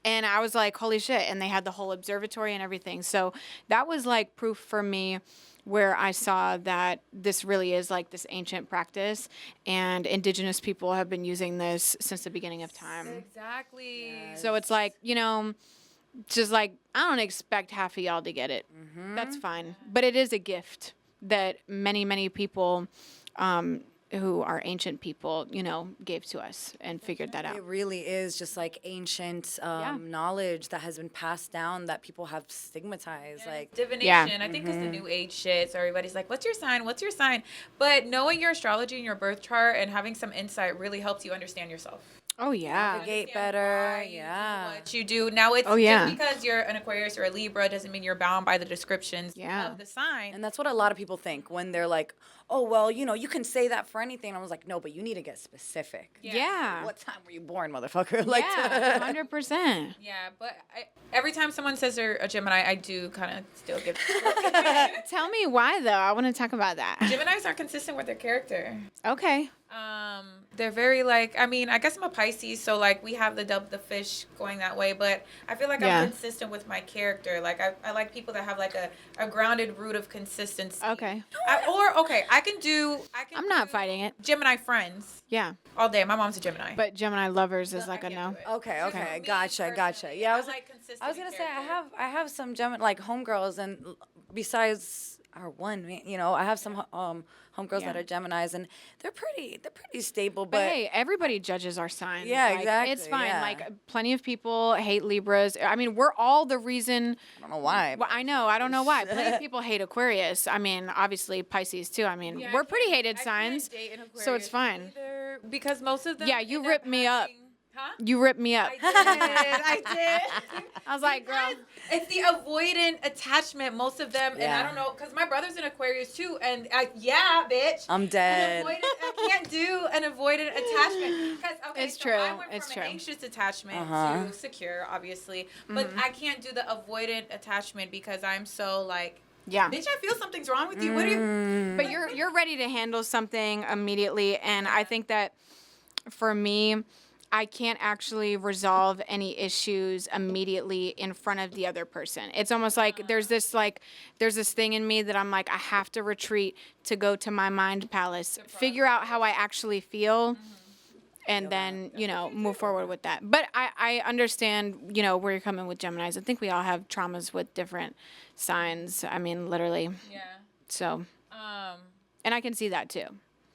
C: And I was like, holy shit. And they had the whole observatory and everything. So that was like proof for me where I saw that this really is like this ancient practice, and indigenous people have been using this since the beginning of time.
A: Exactly.
C: So it's like, you know, just like, I don't expect half of y'all to get it. That's fine. But it is a gift that many, many people who are ancient people, you know, gave to us and figured that out.
B: It really is just like ancient knowledge that has been passed down that people have stigmatized. Like,
A: Divination. I think it's the new age shit. So everybody's like, what's your sign? What's your sign? But knowing your astrology and your birth chart and having some insight really helps you understand yourself.
C: Oh, yeah.
B: navigate
A: Understand
B: better.
A: why you do
B: Yeah.
A: what you do. Now, it's
C: yeah.
A: just because you're an Aquarius or a Libra doesn't mean you're bound by the descriptions
C: Yeah.
A: of the sign.
B: And that's what a lot of people think when they're like, oh, well, you know, you can say that for anything. I was like, no, but you need to get specific.
C: Yeah.
B: What time were you born, motherfucker?
C: Yeah, 100%.
A: Yeah, but every time someone says they're a Gemini, I do kind of still give.
C: Tell me why, though. I want to talk about that.
A: Geminis are consistent with their character.
C: Okay.
A: They're very like, I mean, I guess I'm a Pisces, so like we have the fish going that way, but I feel like
C: Yeah.
A: I'm consistent with my character. Like I like people that have like a grounded root of consistency.
C: Okay.
A: I can do.
C: I'm not fighting it.
A: Gemini friends
C: Yeah.
A: all day. My mom's a Gemini.
C: But Gemini lovers is
A: I
C: like a
A: can't
C: no.
A: do it.
B: Okay,
A: Just
B: okay,
A: me
B: gotcha.
A: personally,
B: Yeah, I was
A: like
B: like,
A: consistent
B: I was gonna
A: with
B: say
A: character.
B: I have some Gemini like homegirls, and besides our one, you know, I have some homegirls that
C: Yeah.
B: are Geminis, and they're pretty stable.
C: But
B: But
C: hey, everybody judges our signs.
B: Yeah,
C: Like,
B: exactly,
C: It's fine.
B: yeah.
C: Like, plenty of people hate Libras. I mean, we're all the reason.
B: I don't know why.
C: Well, I know. I don't know why. Plenty of people hate Aquarius. I mean, obviously Pisces too. I mean,
A: Yeah,
C: we're
A: I
C: pretty
A: can't-
C: hated
A: I can't
C: signs.
A: date an
C: so it's
A: Aquarius
C: fine.
A: either, because most of them.
C: Yeah, you
A: end
C: ripped
A: up
C: me up.
A: having- Huh?
C: You ripped me up.
A: I did.
C: I was like, girl.
A: It's the avoidant attachment, most of them, and I
B: Yeah.
A: don't know, because my brother's an Aquarius too, and yeah, bitch.
B: I'm dead.
A: I can't do an avoidant attachment.
C: It's
A: so
C: true,
A: I went
C: it's
A: from
C: true.
A: an anxious attachment
B: Uh-huh.
A: to secure, obviously, but I can't do the avoidant attachment because I'm so like,
C: Yeah.
A: bitch, I feel something's wrong with you. What are you?
C: But you're ready to handle something immediately, and I think that for me, I can't actually resolve any issues immediately in front of the other person. It's almost like there's this thing in me that I'm like, I have to retreat to go to my mind palace, figure out how I actually feel, and then, you know, move forward with that. But I understand, you know, where you're coming with Geminis. I think we all have traumas with different signs. I mean, literally.
A: Yeah.
C: So, and I can see that too.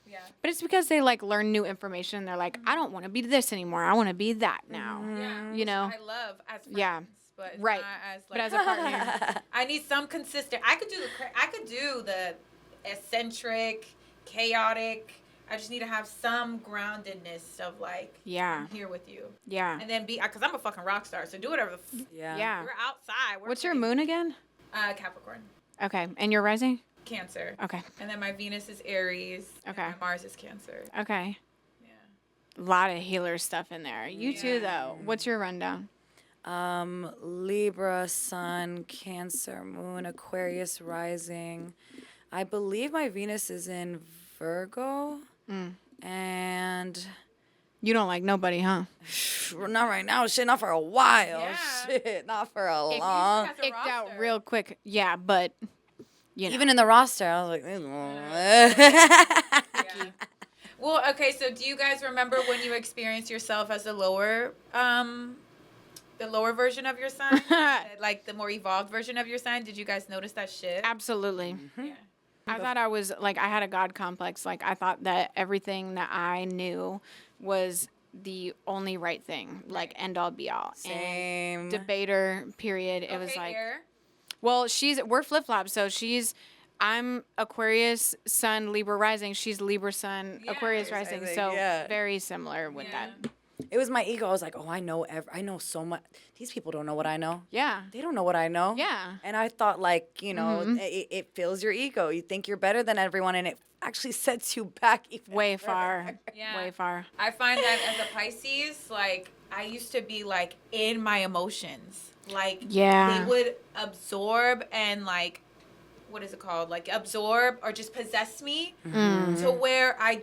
A: Yeah.
C: But it's because they like learn new information. And they're like, I don't want to be this anymore. I want to be that now.
A: Yeah.
C: You know?
A: I love as friends,
C: Yeah.
A: but
C: Right.
A: not as like
C: But as a partner,
A: I need some consistent. I could do the eccentric, chaotic. I just need to have some groundedness of like,
C: yeah,
A: I'm here with you,
C: yeah,
A: and then because I'm a fucking rock star. So do whatever.
B: Yeah.
C: yeah.
A: We're outside.
C: What's your moon again?
A: Capricorn,
C: Okay, and your rising?
A: Cancer.
C: Okay,
A: And then my Venus is Aries.
C: Okay.
A: And my Mars is Cancer.
C: okay.
A: Yeah.
C: A lot of healer stuff in there. You too, though. What's your rundown?
B: Libra, Sun, Cancer, Moon, Aquarius, Rising. I believe my Venus is in Virgo. And
C: You don't like nobody, huh?
B: not right now. Shit, not for a while.
A: Yeah.
B: Shit, not for a
A: If you
B: long.
A: has a
C: Icked out
A: roster.
C: real quick. Yeah, but you know.
B: Even in the roster, I was like,
A: Yeah. Well, okay. So, do you guys remember when you experienced yourself as the lower version of your sign, like the more evolved version of your sign? Did you guys notice that shit?
C: Absolutely.
A: Yeah.
C: I thought I was like, I had a God complex. Like, I thought that everything that I knew was the only right thing, like end all be all.
B: Same.
C: And debater, period. It was
A: Okay,
C: like,
A: air.
C: well, we're flip flops. So I'm Aquarius Sun Libra rising. She's Libra Sun
A: Yeah.
C: Aquarius rising.
B: Rising,
C: So
B: yeah.
C: very similar with
A: Yeah.
C: that.
B: It was my ego. I was like, oh, I know so much. These people don't know what I know.
C: Yeah.
B: They don't know what I know.
C: Yeah.
B: And I thought, like, you know, it fills your ego. You think you're better than everyone, and it actually sets you back even
C: Way
B: further.
C: far.
A: Yeah.
C: Way far.
A: I find that as a Pisces, like, I used to be, like, in my emotions. Like,
C: Yeah.
A: they would absorb and, like, what is it called? Like, absorb or just possess me to where I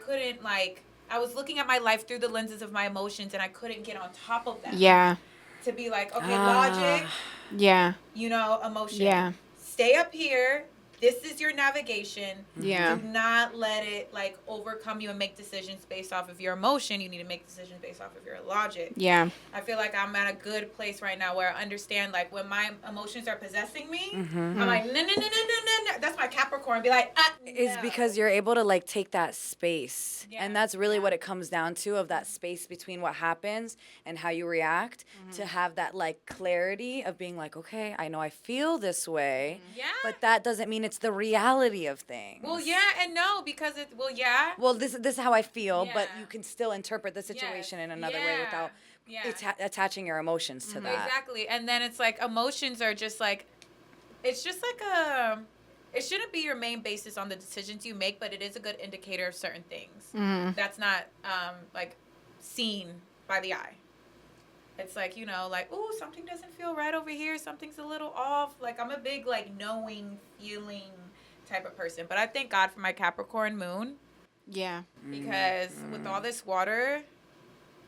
A: couldn't, like, I was looking at my life through the lenses of my emotions, and I couldn't get on top of them.
C: Yeah.
A: To be like, okay, logic,
C: Yeah.
A: you know, emotion.
C: Yeah.
A: Stay up here. This is your navigation.
C: Yeah.
A: Do not let it, like, overcome you and make decisions based off of your emotion. You need to make decisions based off of your logic.
C: Yeah.
A: I feel like I'm at a good place right now where I understand, like, when my emotions are possessing me, I'm like, no. That's my Capricorn. Be like,
B: It's
A: no.
B: because you're able to, like, take that space.
A: Yeah.
B: And that's really what it comes down to, of that space between what happens and how you react, to have that, like, clarity of being like, okay, I know I feel this way,
A: Yeah.
B: but that doesn't mean it's the reality of things.
A: Well, yeah and no, because it, well, yeah.
B: Well, this is how I feel, but
A: Yeah.
B: you can still interpret the situation in another way
A: Yeah.
B: without
A: Yeah.
B: attaching your emotions to that.
A: Exactly. And then it's like emotions are just like, it's just like it shouldn't be your main basis on the decisions you make, but it is a good indicator of certain things. That's not like seen by the eye. It's like, you know, like, ooh, something doesn't feel right over here. Something's a little off. Like, I'm a big, like, knowing, feeling type of person. But I thank God for my Capricorn moon,
C: Yeah.
A: because with all this water,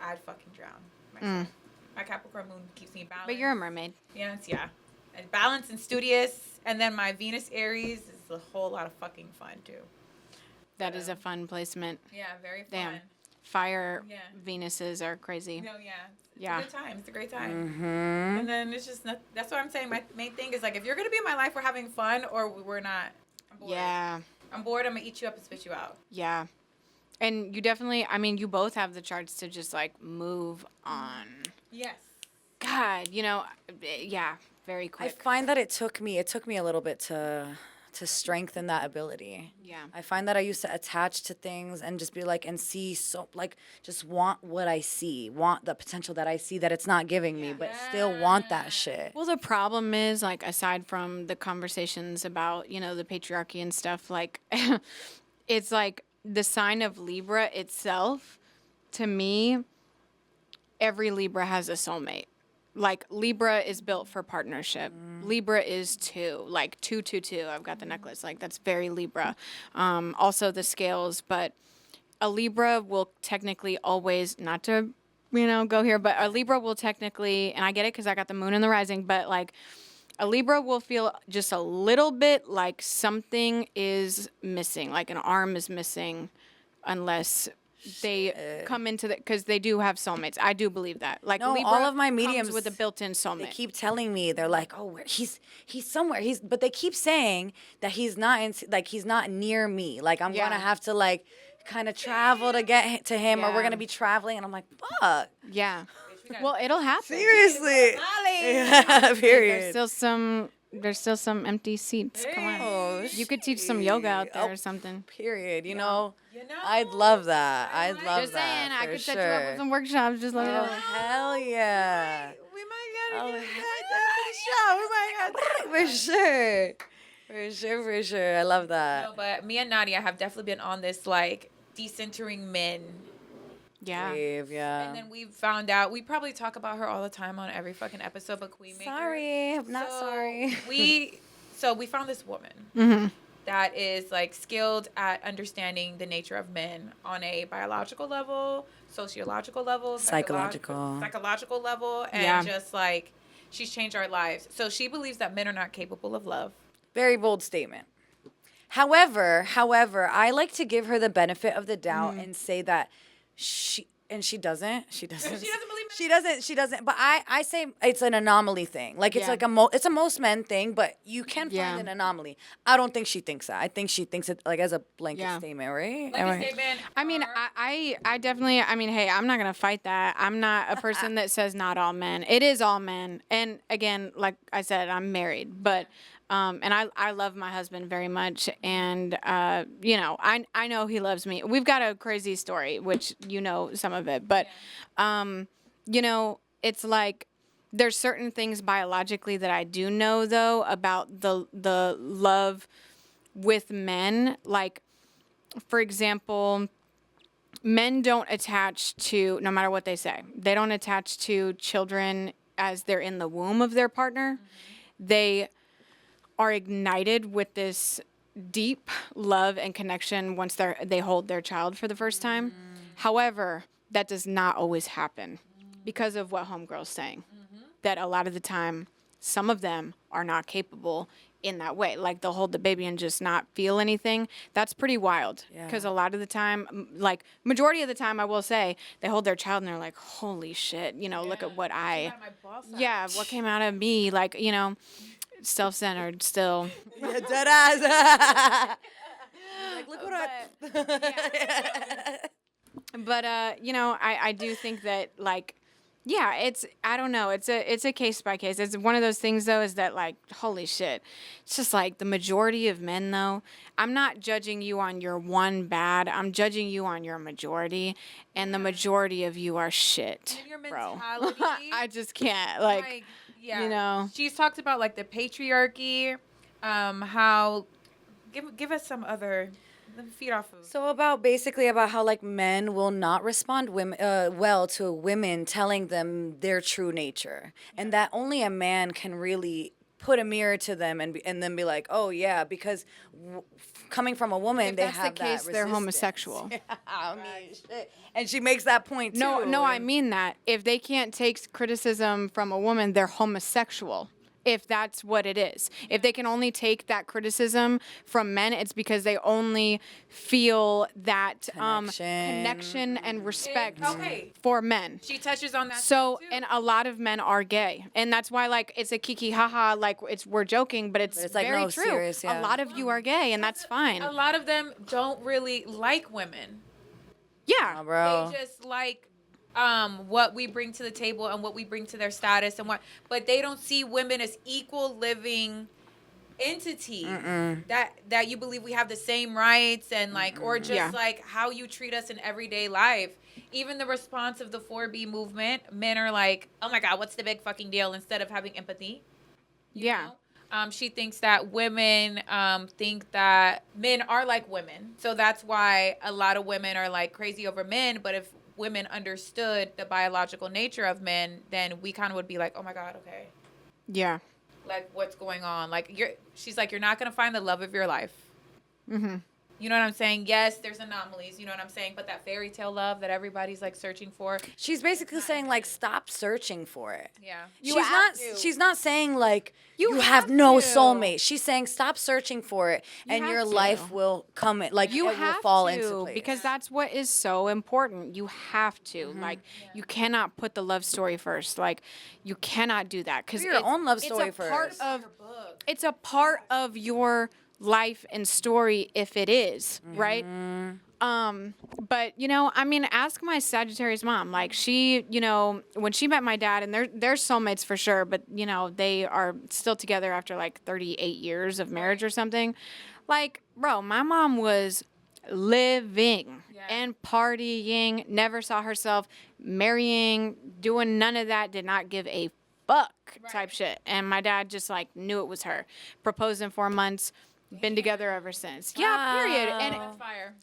A: I'd fucking drown myself. My Capricorn moon keeps me balanced.
C: But you're a mermaid.
A: Yes, yeah. And balanced and studious. And then my Venus Aries is a whole lot of fucking fun, too.
C: That is a fun placement.
A: Yeah, very fun.
C: Damn. Fire
A: Yeah.
C: Venuses are crazy.
A: No, yeah. It's
C: Yeah.
A: a good time. It's a great time. And then it's just not, that's what I'm saying. My main thing is, like, if you're going to be in my life, we're having fun, or we're not. I'm bored.
C: Yeah.
A: I'm bored. I'm going to eat you up and spit you out.
C: Yeah. And you definitely, I mean, you both have the charts to just, like, move on.
A: Yes.
C: God, you know, yeah, very
B: I
C: quick.
B: find that it took me a little bit to strengthen that ability.
C: Yeah.
B: I find that I used to attach to things and just be like, and see, so, like, just want what I see, want the potential that I see that it's not giving me, but still want that shit.
C: Well, the problem is, like, aside from the conversations about, you know, the patriarchy and stuff, like, it's like the sign of Libra itself, to me, every Libra has a soulmate. Like, Libra is built for partnership. Libra is 2, like 222. I've got the necklace. Like, that's very Libra. Also the scales, but a Libra will technically always, not to, you know, go here, but a Libra will technically, and I get it because I got the moon in the rising, but, like, a Libra will feel just a little bit like something is missing, like an arm is missing, unless they come into the, because they do have soulmates. I do believe that. Like,
B: No,
C: Libra
B: all of my
C: comes
B: mediums
C: with a built-in soulmate.
B: They keep telling me, they're like, oh, he's somewhere. But they keep saying that he's not he's not near me. Like, I'm
C: Yeah.
B: gonna have to, like, kind of travel to get to him, or we're
C: Yeah.
B: gonna be traveling, and I'm like, fuck.
C: Yeah. Well, it'll happen.
B: Seriously. Yeah, period.
C: There's still some empty seats. Come on.
B: Oh,
C: You could teach some yoga out there
B: Oh,
C: or something.
B: Period. You know,
A: You know?
B: I'd love that.
A: I
B: I'd
A: like
B: love
C: Just
B: that.
C: saying, I
B: for
C: could
B: sure.
C: set you up with some workshops. Just let me
B: Oh,
C: know.
B: hell yeah.
A: We might gotta
B: Oh,
A: get
B: heck, for sure. For sure. I love that.
A: No, but me and Nadia have definitely been on this, like, decentering men.
C: Yeah.
B: Wave, yeah.
A: And then we found out, we probably talk about her all the time on every fucking episode, but Queen Maker.
B: Sorry, I'm not sorry.
A: We found this woman
C: Mm-hmm.
A: that is, like, skilled at understanding the nature of men on a biological level, sociological level, psychological level, and
C: Yeah.
A: just, like, she's changed our lives. So she believes that men are not capable of love.
B: Very bold statement. However, I like to give her the benefit of the doubt and say that she doesn't. She doesn't.
A: She doesn't believe
B: She doesn't. But I say it's an anomaly thing. Like, it's
C: Yeah.
B: like it's a most men thing, but you can
C: Yeah.
B: find an anomaly. I don't think she thinks that. I think she thinks it, like, as a blanket
C: Yeah.
B: statement, right?
A: Like a statement.
C: I mean,
A: or-
C: I definitely, I mean, hey, I'm not going to fight that. I'm not a person that says not all men. It is all men. And again, like I said, I'm married, but And I love my husband very much. And, you know, I know he loves me. We've got a crazy story, which you know some of it. But, you know, it's like there's certain things biologically that I do know, though, about the love with men. Like, for example, men don't attach to, no matter what they say, they don't attach to children as they're in the womb of their partner. They are ignited with this deep love and connection once they hold their child for the first time. However, that does not always happen because of what Homegirl's saying. That a lot of the time, some of them are not capable in that way. Like, they'll hold the baby and just not feel anything. That's pretty wild. Because a lot of the time, like, majority of the time, I will say, they hold their child and they're like, holy shit, you know, look at what what came out of me. Like, you know, self-centered still.
B: Yeah, dead ass. Like, look what
C: But, you know, I do think that, like, yeah, I don't know. It's a case by case. It's one of those things, though, is that, like, holy shit. It's just like the majority of men, though. I'm not judging you on your one bad. I'm judging you on your majority. And the majority of you are shit,
A: And your
C: bro.
A: mentality.
C: I just can't. Like, you know.
A: She's talked about, like, the patriarchy, how... Give us some other... Let me feed off of.
B: So about how like men will not respond well to women telling them their true nature, and that only a man can really put a mirror to them and then be like, oh yeah, because coming from a woman,
C: If
B: they
C: that's
B: have
C: the case,
B: that
C: they're
B: resistance.
C: homosexual.
B: I mean, shit. And she makes that point too.
C: No, I mean that. If they can't take criticism from a woman, they're homosexual. If that's what it is. If they can only take that criticism from men, it's because they only feel that connection and respect for men.
A: She touches on that.
C: So,
A: too.
C: and a lot of men are gay. And that's why, like, it's a kiki haha, like, we're joking, but it's
B: like,
C: very
B: no,
C: true.
B: serious, yeah.
C: A lot of you are gay, and that's fine.
A: A lot of them don't really like women.
C: Yeah.
B: Bro.
A: They just like what we bring to the table and what we bring to their status but they don't see women as equal living entities that you believe we have the same rights and like or just like how you treat us in everyday life. Even the response of the 4B movement, men are like, oh my god, what's the big fucking deal, instead of having empathy. You know? She thinks that women think that men are like women, so that's why a lot of women are like crazy over men. But if women understood the biological nature of men, then we kind of would be like, oh my god, okay,
C: Yeah.
A: like what's going on? Like she's like, you're not gonna find the love of your life. You know what I'm saying? Yes, there's anomalies, you know what I'm saying? But that fairy tale love that everybody's like searching for.
B: She's basically saying like, stop searching for it.
A: Yeah.
B: She's not saying like you have no soulmate. She's saying stop searching for it, and
C: have
B: your
C: to.
B: life will come in. Like
C: You
B: it
C: have
B: will fall
C: to,
B: into place.
C: because that's what is so important. You have to. Like, you cannot put the love story first. Like, you cannot do that, because
B: Put your own love story
C: it's a part
B: first.
C: of it's a part of your life and story if it is, right? But you know, I mean, ask my Sagittarius mom. Like, she, you know, when she met my dad, and they're soulmates for sure, but you know, they are still together after like 38 years of marriage or something. Like, bro, my mom was living and partying, never saw herself marrying, doing none of that, did not give a fuck type shit. And my dad just like knew it was her. Proposed in 4 months. Been together ever since. Yeah, period.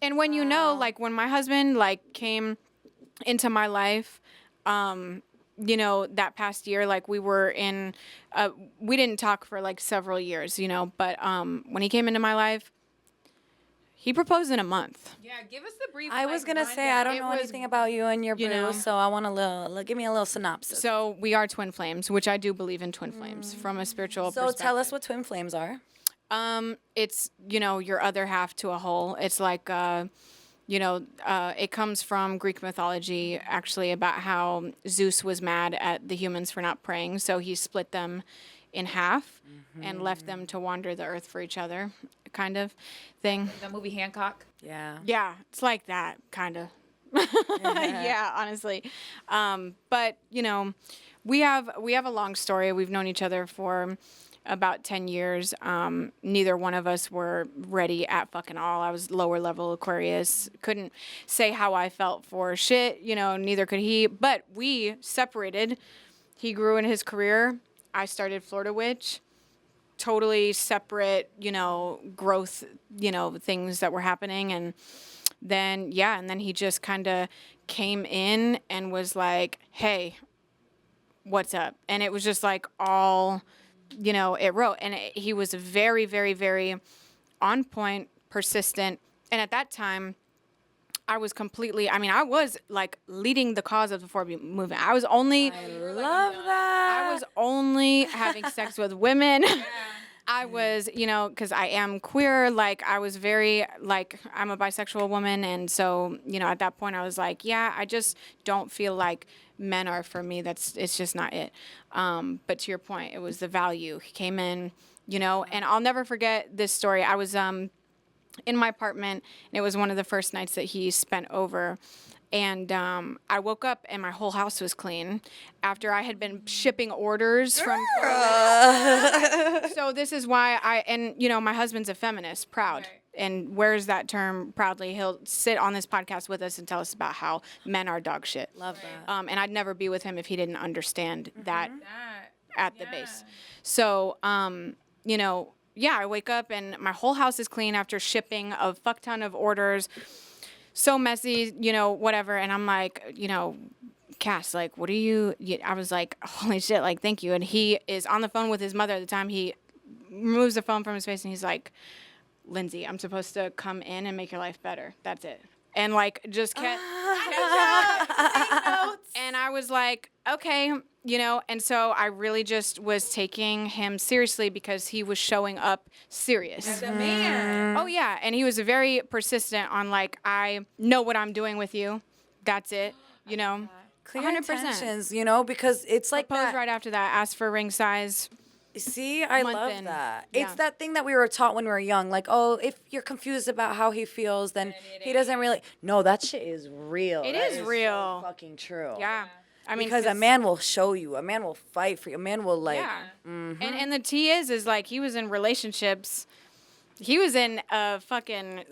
C: And when you know, like, when my husband like came into my life, you know, that past year, like, we were in, we didn't talk for like several years, you know, but when he came into my life, he proposed in a month.
A: Yeah, give us the brief.
B: I was gonna say I don't know anything about you and your boo,
C: know.
B: so I want give me a little synopsis.
C: So we are twin flames, which I do believe in twin flames from a spiritual perspective.
B: So tell us what twin flames are.
C: It's, you know, your other half to a whole. It's like, you know, it comes from Greek mythology, actually, about how Zeus was mad at the humans for not praying. So he split them in half and left them to wander the earth for each other, kind of thing.
A: The movie Hancock.
B: Yeah.
C: Yeah, it's like that, kind of. Yeah, honestly. But, you know, we have a long story. We've known each other for about 10 years. Neither one of us were ready at fucking all. I was lower level Aquarius. Couldn't say how I felt for shit. Neither could he. But we separated. He grew in his career. I started Florida Witch. Totally separate, growth, things that were happening. And then he just kind of came in and was like, hey, what's up? And it was just like all, it wrote. And he was very, very, very on point, persistent. And at that time, I was like leading the cause of the 4B movement. I was only...
B: I love that.
C: I was only having sex with women. I was, because I am queer, like, I was very, like, I'm a bisexual woman, and so, at that point, I was like, yeah, I just don't feel like men are for me. It's just not it. But to your point, it was the value. He came in, and I'll never forget this story. I was in my apartment, and it was one of the first nights that he spent over. And I woke up and my whole house was clean after I had been shipping orders from. So this is why my husband's a feminist, proud, and wears that term proudly. He'll sit on this podcast with us and tell us about how men are dog shit.
B: Love that.
C: And I'd never be with him if he didn't understand that at the base. So, I wake up and my whole house is clean after shipping a fuck ton of orders. So messy, whatever. And I'm like, Cass, like, what are you? I was like, holy shit, like, thank you. And he is on the phone with his mother at the time. He removes the phone from his face and he's like, Lindsay, I'm supposed to come in and make your life better. That's it. And like, just kept and I was like, okay, and so I really just was taking him seriously because he was showing up serious.
A: As a man.
C: Oh yeah, and he was very persistent on like, I know what I'm doing with you. That's it,
B: Clear
C: 100%.
B: intentions, because it's like
C: Proposed
B: that.
C: right after that, asked for ring size.
B: See, I
C: month
B: love
C: in.
B: that.
C: Yeah.
B: It's that thing that we were taught when we were young. Like, oh, if you're confused about how he feels, then he doesn't really. No, that shit is real.
C: It
B: That
C: is
B: so
C: real.
B: fucking true.
C: Yeah. I mean,
B: because a man will show you. A man will fight for you. A man will like.
C: Yeah. And the T is like he was in relationships. He was in a fucking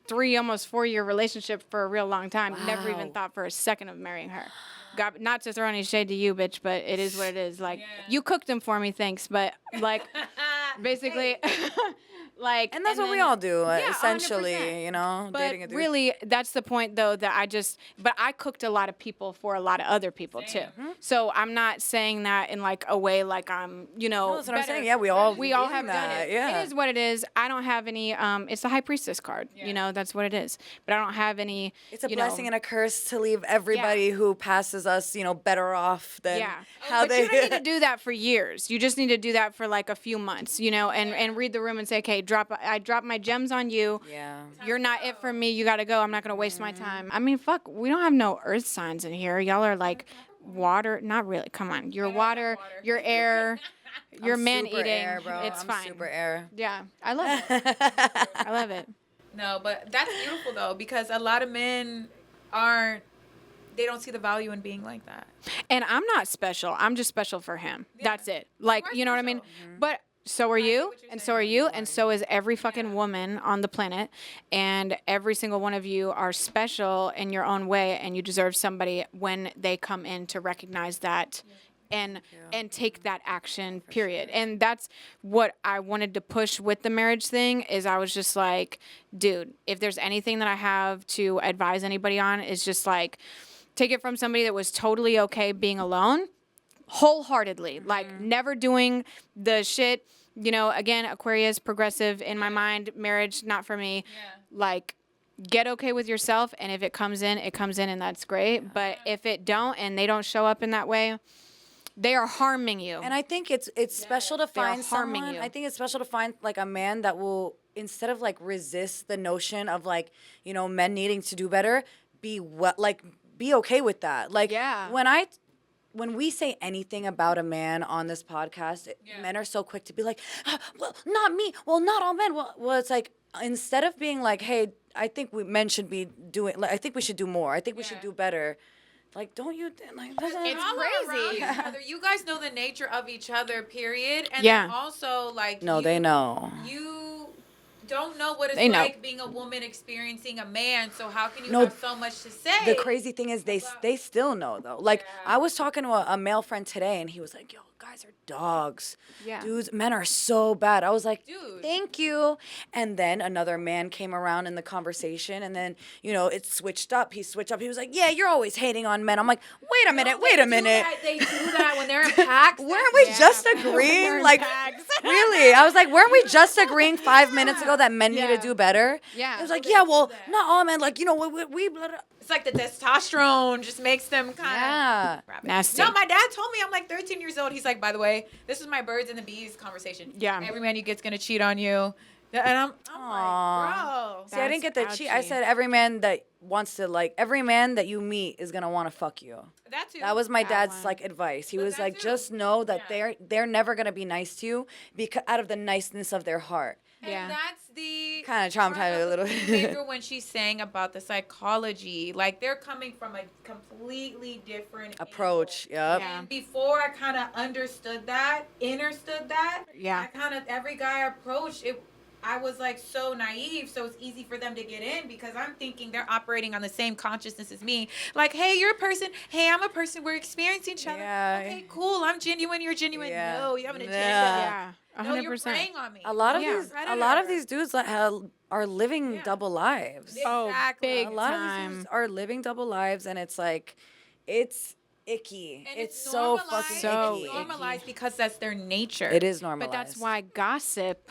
C: 3, almost 4-year relationship for a real long time.
B: Wow.
C: Never even thought for a second of marrying her. God, not to throw any shade to you, bitch, but it is what it is. Like, you cooked him for me, thanks. But like, basically, like,
B: And that's what we all do, essentially,
C: 100%.
B: dating a
C: But
B: dude.
C: really, that's the point, though, that but I cooked a lot of people for a lot of other people, too. So I'm not saying that in, like, a way like I'm,
B: No, that's what I'm
C: better.
B: saying. Yeah, we all
C: have
B: that.
C: done it.
B: Yeah.
C: It is what it is. I don't have any, it's the High Priestess card, that's what it is. But I don't have any,
B: It's a blessing and a curse to leave everybody who passes us, better off than how
C: but
B: they.
C: you don't need to do that for years. You just need to do that for like a few months, and read the room and say, okay, I drop my gems on you.
B: Yeah.
C: You're not it for me. You got to go. I'm not going to waste my time. I mean, fuck, we don't have no earth signs in here. Y'all are like water. Not really. Come on. You're water, you're air, you're man
B: super
C: eating.
B: air, bro.
C: It's
B: I'm
C: fine.
B: super air.
C: Yeah. I love it. I love it.
A: No, but that's beautiful though, because a lot of men they don't see the value in being like that.
C: And I'm not special. I'm just special for him. That's it. Like,
A: are
C: you know what I mean?
A: special.
C: But so are you,
A: what you're
C: and so are
A: saying.
C: you, and so is every fucking woman on the planet. And every single one of you are special in your own way, and you deserve somebody when they come in to recognize that and take that action, period. And that's what I wanted to push with the marriage thing is I was just like, dude, if there's anything that I have to advise anybody on is just like, take it from somebody that was totally okay being alone, wholeheartedly, like never doing the shit, again, Aquarius, progressive in my mind, marriage, not for me. Like, get okay with yourself, and if it comes in, and that's great. But if it don't, and they don't show up in that way, they are harming you.
B: And I think it's special to find
C: harming
B: someone.
C: you.
B: I think it's special to find like a man that will, instead of like resist the notion of like, men needing to do better, be okay with that. Like when we say anything about a man on this podcast, men are so quick to be like, well, not me. Well, not all men. Well, it's like, instead of being like, hey, I think men should be doing, like, I think we should do more. I think we should do better. Like, don't you like? Doesn't
C: It's
A: Y'all are around
C: crazy.
A: each other. You guys know the nature of each other, period. And
C: Yeah.
A: then also, like,
B: No, they know.
A: You don't know what it's
C: They know.
A: like being a woman experiencing a man. So how can you
B: No,
A: have so much to say?
B: The crazy thing is they still know though. Like
A: Yeah.
B: I was talking to a male friend today, and he was like, "Yo, guys are dogs.
C: Yeah.
B: Dudes, men are so bad." I was like,
A: Dude.
B: "Thank you." And then another man came around in the conversation, and then it switched up. He switched up. He was like, "Yeah, you're always hating on men." I'm like, "Wait a minute, wait a minute.
A: They do that when they're in packs.
B: Weren't we just
C: We're
B: agreeing?
C: in
B: Like,
C: packs.
B: really?" I was like, "Weren't we just agreeing 5 minutes ago that men need to
C: Yeah.
B: do better?"
C: Yeah.
B: It was like,
A: they
B: "Yeah,
A: do
B: well,
A: that.
B: not all men. Like, we blah, blah."
A: It's like the testosterone just makes them kind
B: Yeah.
A: of
C: Nasty.
A: No, my dad told me I'm like 13 years old. He's like, by the way, this is my birds and the bees conversation.
C: Yeah.
A: Every man you get's gonna cheat on you. And I'm like, bro.
B: See, I didn't get the
C: That's
B: cheat. I
C: ouchy.
B: said every man that wants to, like, every man that you meet is gonna want to fuck you.
A: That too.
B: That was my
C: That
B: dad's
C: one.
B: like advice. He
A: But
B: was
A: that
B: like,
A: too.
B: just know that
A: Yeah.
B: they're never gonna be nice to you because out of the niceness of their heart.
A: And
C: Yeah.
A: that's the
B: Kinda traumatized
A: part
B: a
A: of
B: little.
A: the filmmaker when she's saying about the psychology. Like they're coming from a completely different
B: Approach.
A: angle.
B: Yep.
C: Yeah.
A: And before I kind of understood that,
C: Yeah.
A: I kind of every guy I approached it. I was like so naive, so it's easy for them to get in because I'm thinking they're operating on the same consciousness as me. Like, hey, you're a person. Hey, I'm a person. We're experiencing each other.
B: Yeah.
A: Okay, cool. I'm genuine. You're genuine.
B: Yeah.
A: No, you have an agenda.
C: Yeah.
A: No, you're
C: 100%.
A: preying on me.
B: A lot of
C: Yeah.
B: these, a
A: Predator.
B: lot of these dudes that are living
A: Yeah.
B: double lives.
C: Oh,
A: Exactly.
C: big
B: A lot of
C: time.
B: these dudes are living double lives, and it's like, it's icky.
A: And
B: It's so fucking
C: So
B: icky.
A: It's normalized because that's their nature.
B: It is normalized.
C: But that's why gossip,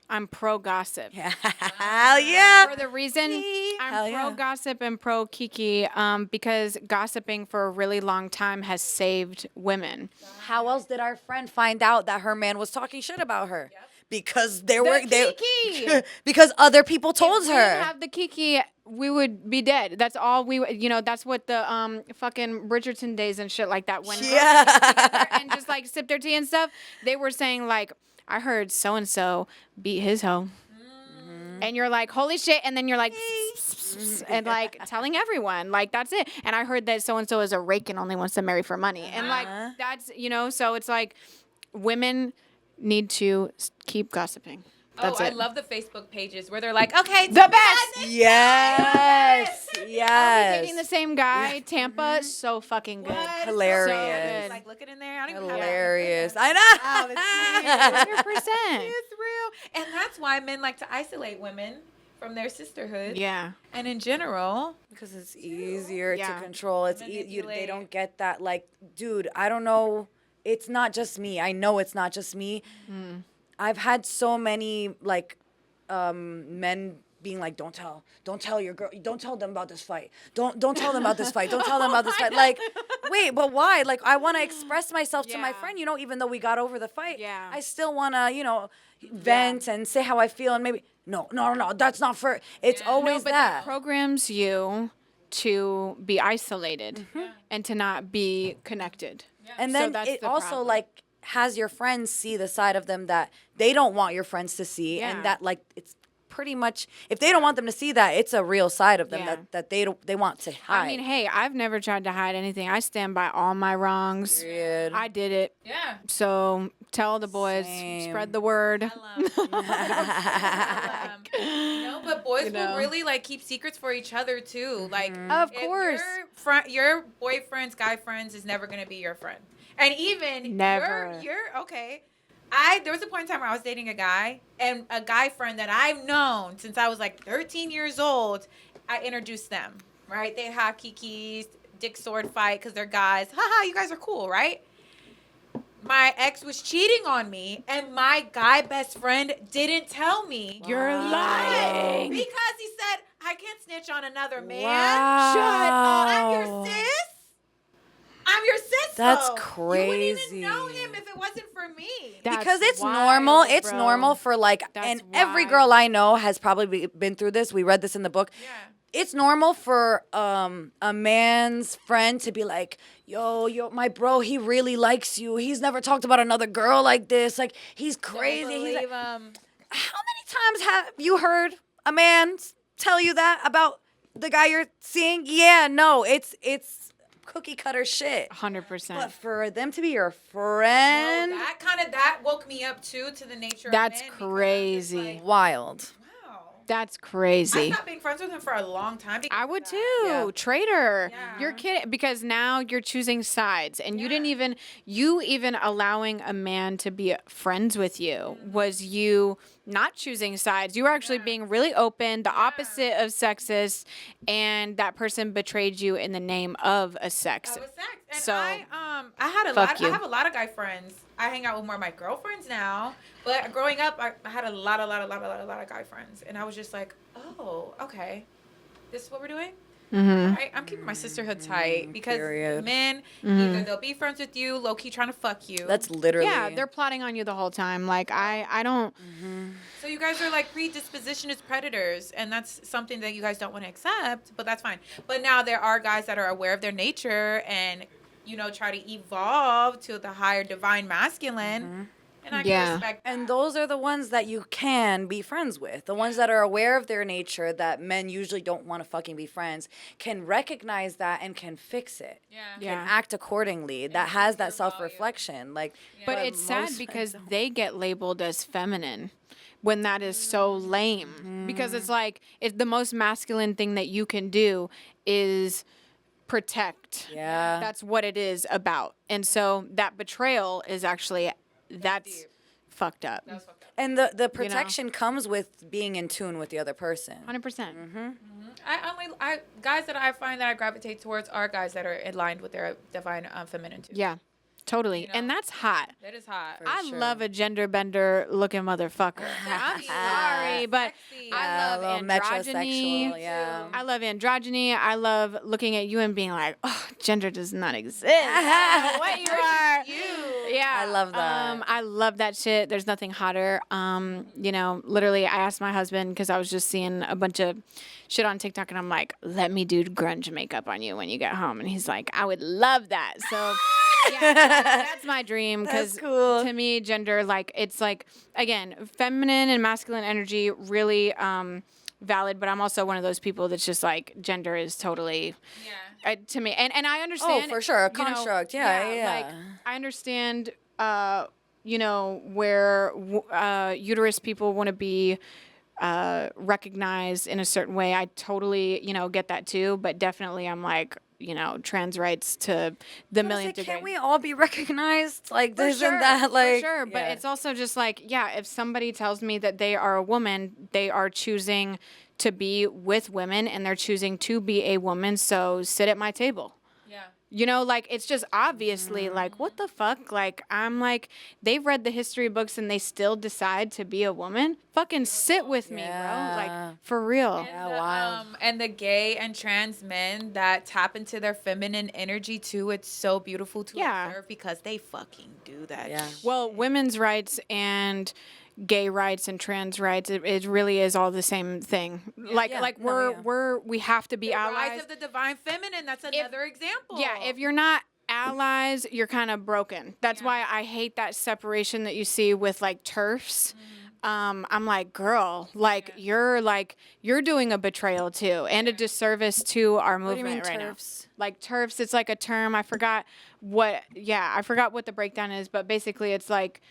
C: I'm pro gossip.
B: Hell yeah.
C: For the reason
B: Hell
C: I'm
B: yeah.
C: pro gossip and pro kiki, because gossiping for a really long time has saved women.
B: How else did our friend find out that her man was talking shit about her? Because they
C: kiki.
B: because other people told
C: If we didn't
B: her.
C: have the kiki, we would be dead. That's all we would, that's what the fucking Bridgerton days and shit like that when girls
B: Yeah.
C: get together and just like sip their tea and stuff. They were saying like, I heard so and so beat his hoe. And you're like, holy shit. And then you're like, and like telling everyone, like, that's it. And I heard that so and so is a rake and only wants to marry for money. And like, that's, so it's like women need to keep gossiping. That's
A: I
C: it.
A: love the Facebook pages where they're like, okay,
C: The best.
B: Yes.
C: Are we
B: Yes.
C: dating the same guy? Tampa, so fucking good.
A: What?
B: Hilarious.
C: So
A: Like, look it in there. I don't even have
B: Hilarious.
A: that.
B: I
A: Wow,
B: know.
A: it's
C: 100%.
A: It's real. And that's why men like to isolate women from their sisterhood.
C: Yeah.
A: And in general,
B: Because it's easier
C: Yeah.
B: to control. It's they
A: Manipulate.
B: don't get that. Like, dude, I don't know. It's not just me. I know it's not just me. I've had so many like men being like, don't tell your girl, don't tell them about this fight. Don't tell them about this fight. Don't tell them about this fight. Like, wait, but why? Like, I want to express myself to my
C: Yeah.
B: friend, even though we got over the fight.
C: Yeah.
B: I still want to, vent and say how I feel, and maybe no, that's not for. It's always
C: But
B: that.
C: that programs you to be isolated and to not be connected.
B: And
C: So
B: then
C: that's
B: it
C: the
B: also
C: problem.
B: like has your friends see the side of them that they don't want your friends to see,
C: Yeah.
B: and that like it's pretty much if they don't want them to see that, it's a real side of them
C: Yeah.
B: that they want to hide.
C: I mean, hey, I've never tried to hide anything. I stand by all my wrongs.
B: Period.
C: I did it.
A: yeah.
C: So tell the boys,
B: Same.
C: spread the word.
A: No, but boys
C: know.
A: will really like keep secrets for each other too. Like,
C: Of
A: if
C: course.
A: your boyfriend's guy friends is never gonna be your friend, and even
C: Never.
A: You're okay. There was a point in time where I was dating a guy, and a guy friend that I've known since I was like 13 years old. I introduced them. Right? They have kikis, dick sword fight because they're guys. Haha, you guys are cool, right? My ex was cheating on me, and my guy best friend didn't tell me.
C: You're lying.
A: Because he said, I can't snitch on another man.
B: Wow.
A: Shut up. I'm your sis. I'm your sis.
B: That's
A: You wouldn't even know
B: crazy.
A: him if it wasn't for me.
C: That's
B: because it's
C: wild,
B: normal. It's
C: bro.
B: normal for like,
C: That's
B: and every
C: wild.
B: girl I know has probably been through this. We read this in the book.
A: Yeah.
B: It's normal for a man's friend to be like, yo, my bro, he really likes you. He's never talked about another girl like this. Like, he's crazy. He's like, how many times have you heard a man tell you that about the guy you're seeing? Yeah, no, it's cookie cutter shit.
C: 100%.
B: But for them to be your friend,
A: No, that woke me up too to the nature
C: That's
A: of men. because I'm just
C: crazy.
A: like,
B: wild.
A: wow.
C: That's
A: I
C: crazy.
A: stopped being friends with him for a long time. because
C: I
A: of
C: would
A: that.
C: too.
B: Yeah.
C: Traitor.
A: Yeah.
C: You're kidding because now you're choosing sides and
A: Yeah.
C: you even allowing a man to be friends with you was you not choosing sides. You were actually being really open, the opposite of sexist, and that person betrayed you in the name of a sex.
A: That was sex. And
C: So,
A: I had a
C: fuck
A: lot.
C: you.
A: I have a lot of guy friends. I hang out with more of my girlfriends now. But growing up, I had a lot of guy friends, and I was just like, oh, okay, this is what we're doing.
C: Mm-hmm.
A: Right? I'm keeping my sisterhood tight because
B: period.
A: men either they'll be friends with you, low key trying to fuck you.
B: That's literally.
C: Yeah, they're plotting on you the whole time. Like I don't.
A: So you guys are like predisposition as predators, and that's something that you guys don't want to accept, but that's fine. But now there are guys that are aware of their nature and, try to evolve to the higher divine masculine. And I
C: Yeah.
A: can respect that.
B: And those are the ones that you can be friends with. The ones that are aware of their nature that men usually don't want to fucking be friends can recognize that and can fix it.
A: Yeah.
C: Yeah.
B: Can act accordingly. That has that
A: their value.
B: self-reflection. Like,
C: But it's sad
B: most
C: because
B: friends
C: they get labeled as feminine when that is so lame. Because it's like the most masculine thing that you can do is protect.
B: Yeah.
C: That's what it is about. And so that betrayal is actually that's
A: deep.
C: fucked up.
A: That was fucked up.
B: And the protection comes with being in tune with the other person.
C: 100%.
A: Guys that I find that I gravitate towards are guys that are aligned with their divine feminine too.
C: Yeah. Totally.
A: know?
C: And that's hot.
A: That is hot.
C: I
B: sure.
C: love a gender bender looking motherfucker. I'm sorry, but
A: Sexy.
C: I
B: Yeah, a
C: love
B: little
C: androgyny.
B: metrosexual, yeah.
C: I love androgyny. I love looking at you and being like, oh, gender does not exist. I don't know what you are. Yeah.
B: I love that.
C: I love that shit. There's nothing hotter. Literally, I asked my husband because I was just seeing a bunch of shit on TikTok and I'm like, let me do grunge makeup on you when you get home. And he's like, I would love that. So yeah, that's my dream because
B: That's cool.
C: to me, gender, like, it's like, again, feminine and masculine energy really valid, but I'm also one of those people that's just like, gender is totally, to me. And I understand.
B: Oh, for sure. A
C: you know,
B: construct. Yeah.
C: Like, I understand, where uterus people want to be recognized in a certain way. I totally, get that too. But definitely I'm like, trans rights to the millionth degree.
B: Can't we all be recognized? Like,
C: For
B: isn't
C: sure,
B: that like?
C: for sure. But it's also just like, if somebody tells me that they are a woman, they are choosing to be with women and they're choosing to be a woman. So sit at my table.
A: Yeah.
C: Like, it's just obviously like, what the fuck? Like, I'm like, they've read the history books and they still decide to be a woman. Fucking sit with me, bro. Like, for real.
A: And
B: wild.
A: and the gay and trans men that tap into their feminine energy too, it's so beautiful to observe because they fucking do that.
B: Yeah.
C: Well, women's rights and gay rights and trans rights, it really is all the same thing. We have to be
A: The
C: allies.
A: rise of the divine feminine, that's another example.
C: Yeah, if you're not allies, you're kind of broken. That's why I hate that separation that you see with like TERFs. I'm like, girl, like you're doing a betrayal too and a disservice to our
B: What do you
C: movement
B: mean,
C: right
B: TERFs?
C: now. Like TERFs, it's like a term. I forgot what the breakdown is, but basically it's like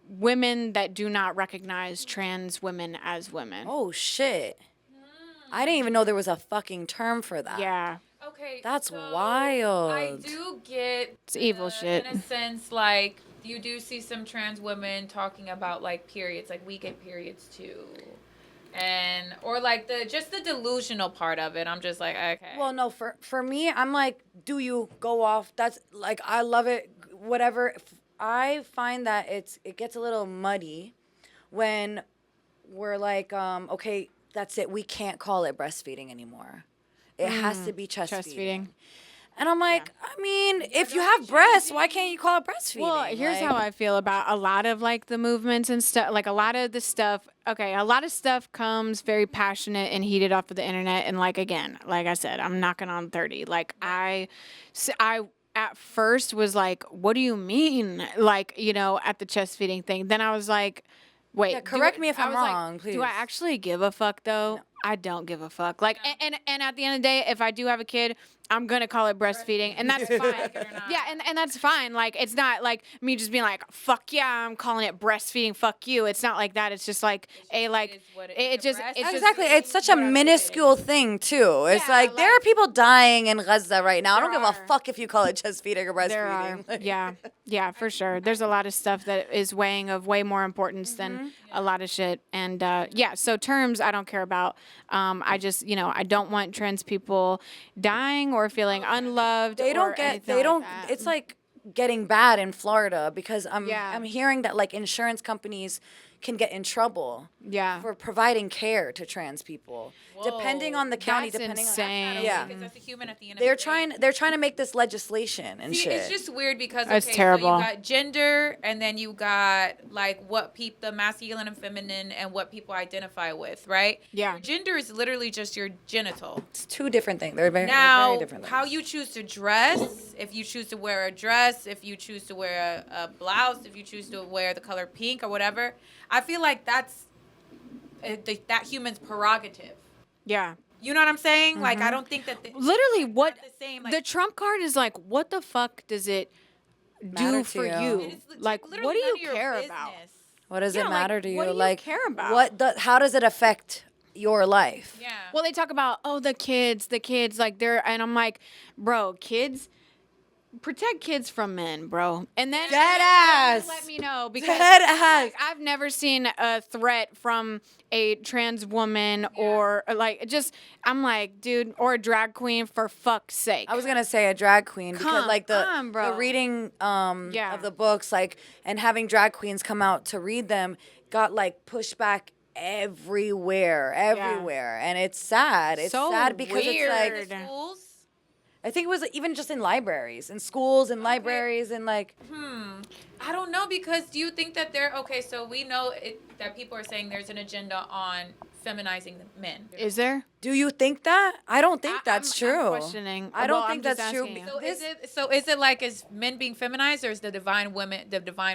C: women that do not recognize trans women as women.
B: Oh shit! I didn't even know there was a fucking term for that.
C: Yeah.
A: Okay.
B: That's
A: so
B: wild.
A: I do get
C: It's evil shit.
A: in a sense, like you do see some trans women talking about like periods, like we get periods too. Or like the delusional part of it. I'm just like, okay.
B: Well, no, for me, I'm like, do you go off? That's like, I love it. Whatever. I find that it gets a little muddy when we're like, okay, that's it. We can't call it breastfeeding anymore. It has to be chest feeding. And I'm like, I mean, if you have breasts, why can't you call it breastfeeding?
C: Well, here's how I feel about a lot of like the movements and stuff. Like a lot of the stuff. Okay, a lot of stuff comes very passionate and heated off of the internet. And like again, like I said, I'm knocking on 30. Like I at first was like, what do you mean? Like, at the chest feeding thing. Then I was like, wait.
B: Yeah, correct me if I'm
C: I was like,
B: wrong, please.
C: Do I actually give a fuck though? I don't give a fuck. Like, and at the end of the day, if I do have a kid, I'm gonna call it breastfeeding, and that's fine. Yeah, and that's fine. Like, it's not like me just being like, fuck yeah, I'm calling it breastfeeding. Fuck you. It's not like that. It's just like it's just
B: Exactly. It's such a minuscule thing, too. It's like, there are people dying in Gaza right now. I don't give a fuck if you call it chest feeding or breastfeeding.
C: There are. Yeah, for sure. There's a lot of stuff that is weighing of way more importance than a lot of shit. And so terms I don't care about. I just, I don't want trans people dying or feeling unloved.
B: It's like getting bad in Florida because I'm hearing that like insurance companies can get in trouble for providing care to trans people. Depending on the county,
C: That's
B: depending
C: insane.
B: on
A: Because that's a human at the end of
B: they're
A: the day.
B: they're trying to make this legislation and shit.
A: It's just weird because
C: That's
A: so
C: terrible.
A: you got gender and then you got like what the masculine and feminine and what people identify with, right?
C: Yeah.
A: Your gender is literally just your genital.
B: It's two different things. They're very different things.
A: How you choose to dress, if you choose to wear a dress, if you choose to wear a blouse, if you choose to wear the color pink or whatever, I feel like that's that human's prerogative.
C: Yeah.
A: You know what I'm saying? Like, I don't think that
C: Literally, what
A: the same.
C: the Trump card is like, what the fuck does it
B: Matter
C: do
B: to
C: for
B: you?
C: you?
A: It's
C: Like,
A: literally
C: what do
A: none
C: you
A: of your
C: care
A: business.
C: about?
B: What does
C: Yeah,
B: it matter to you?
C: what do you
B: Like,
C: care about?
B: how does it affect your life?
A: Yeah.
C: Well, they talk about, the kids, like and I'm like, bro, kids, protect kids from men, bro. And then
B: Dead ass.
C: let me know because
B: Dead ass.
C: like, I've never seen a threat from a trans woman or like I'm like, dude, or a drag queen for fuck's sake.
B: I was gonna say a drag queen because
C: Come
B: like
C: on, bro.
B: the reading of the books, like, and having drag queens come out to read them got like pushback everywhere, and it's sad. It's
C: So
B: sad because
C: weird.
B: it's like
A: Schools.
B: I think it was even just in libraries, in schools, and libraries, and like.
A: I don't know because do you think that so we know that people are saying there's an agenda on feminizing the men.
C: Is there?
B: Do you think that? I don't think that's
C: I'm
B: true.
C: questioning.
B: I don't
C: Well,
B: think
C: I'm just
B: that's true.
C: asking you.
A: So is it like is men being feminized or is the divine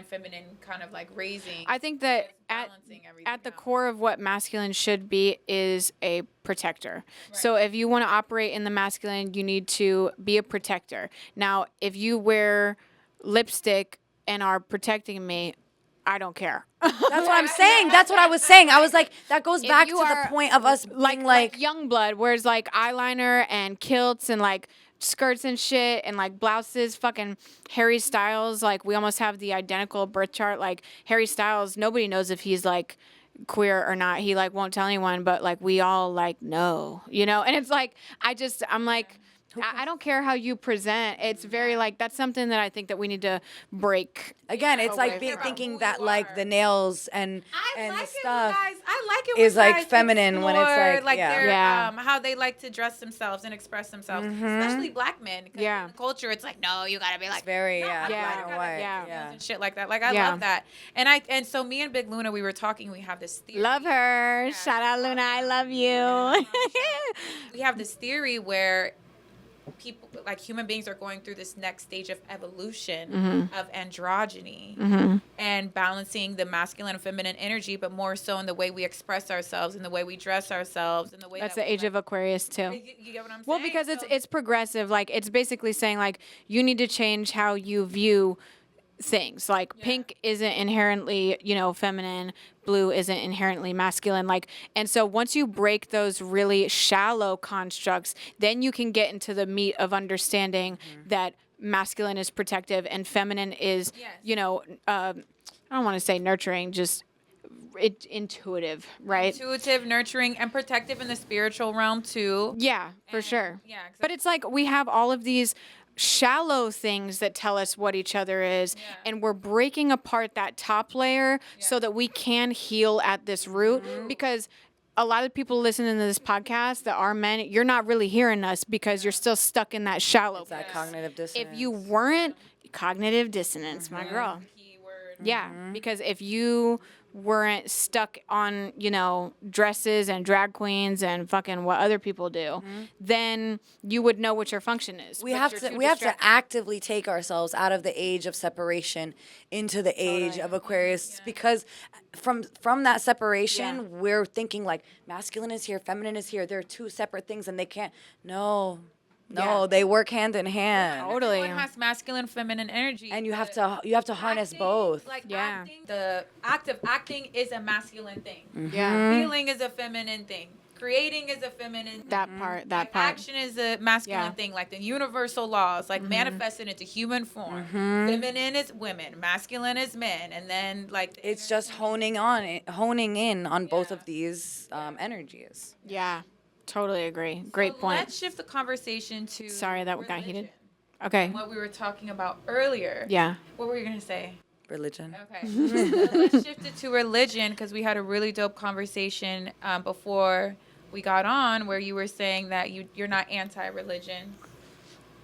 A: feminine kind of like raising?
C: I think that
A: balancing everything
C: at the
A: out.
C: core of what masculine should be is a protector. So if you want to operate in the masculine, you need to be a protector. Now, if you wear lipstick and are protecting me, I don't care.
B: That's what I'm saying. That's what I was saying. I was like, that goes
C: If
B: back
C: you
B: to
C: are
B: the point of us being like
C: young blood, whereas like eyeliner and kilts and like skirts and shit and like blouses, fucking Harry Styles, like we almost have the identical birth chart. Like Harry Styles, nobody knows if he's like queer or not. He like won't tell anyone, but like we all like know, and it's like I'm like I don't care how you present. It's very like that's something that I think that we need to break.
B: again, it's like
A: away from
B: thinking
A: who
B: that
A: you
B: like
A: are.
B: the nails and
A: I like
B: the
A: it
B: stuff.
A: I like it when
B: is, like,
A: guys
B: feminine when it's,
A: explore,
B: like, yeah.
A: their,
C: Yeah.
A: how they like to dress themselves and express themselves, especially black men. 'Cause
C: Yeah.
A: in culture, it's like no, you gotta be like
B: It's very
A: no, I
C: Yeah.
A: like
B: black and
A: it,
B: white.
C: yeah.
A: and shit like that. Like I
C: Yeah.
A: love that, and so me and Big Luna, we were talking. We have this theory.
C: Love her. Shout out Luna. I love you.
A: We have this theory where people, like human beings, are going through this next stage of evolution of androgyny and balancing the masculine and feminine energy, but more so in the way we express ourselves, in the way we dress ourselves, in the way
C: That's
A: that
C: the age of Aquarius too.
A: You get what I'm saying?
C: Well, because
A: So-
C: it's progressive. Like it's basically saying like you need to change how you view things. Like pink isn't inherently, feminine, blue isn't inherently masculine. Like, and so once you break those really shallow constructs, then you can get into the meat of understanding that masculine is protective and feminine is, I don't want to say nurturing, just intuitive, right?
A: intuitive, nurturing, and protective in the spiritual realm too.
C: Yeah, for sure.
A: Yeah, exactly.
C: But it's like we have all of these shallow things that tell us what each other is, and we're breaking apart that top layer so that we can heal at this root, because a lot of people listening to this podcast that are men, you're not really hearing us because you're still stuck in that shallow
B: That
C: place.
B: cognitive dissonance.
C: If you weren't, cognitive dissonance, my girl.
A: Keyword.
C: Yeah, because if you weren't stuck on, dresses and drag queens and fucking what other people do, then you would know what your function is.
B: We
C: but
B: have
C: you're
B: to
C: too
B: we have to
C: distracted.
B: actively take ourselves out of the age of separation into the age of Aquarius because from that separation we're thinking like masculine is here, feminine is here. They're two separate things and they can't. No,
C: Yeah.
B: they work hand in hand.
C: Totally.
A: Everyone has masculine, feminine energy,
B: And you have
A: but
B: to harness
A: acting,
B: both.
A: Like
C: Yeah.
A: acting, the act of acting is a masculine thing.
C: Yeah.
A: Feeling is a feminine thing. Creating is a feminine thing.
C: That part. That
A: Like,
C: part.
A: action is a masculine
C: Yeah.
A: thing, like the universal laws, like manifested into human form. Feminine is women, masculine is men, and then like the
B: It's just honing in on both of these energies.
C: Yeah. Totally agree. Great
A: So
C: point.
A: Let's shift the conversation to
C: Sorry that got heated.
A: religion.
C: Okay.
A: What we were talking about earlier.
C: Yeah.
A: What were you gonna say?
B: Religion.
A: Okay. So let's shift it to religion because we had a really dope conversation before we got on where you were saying that you're not anti-religion.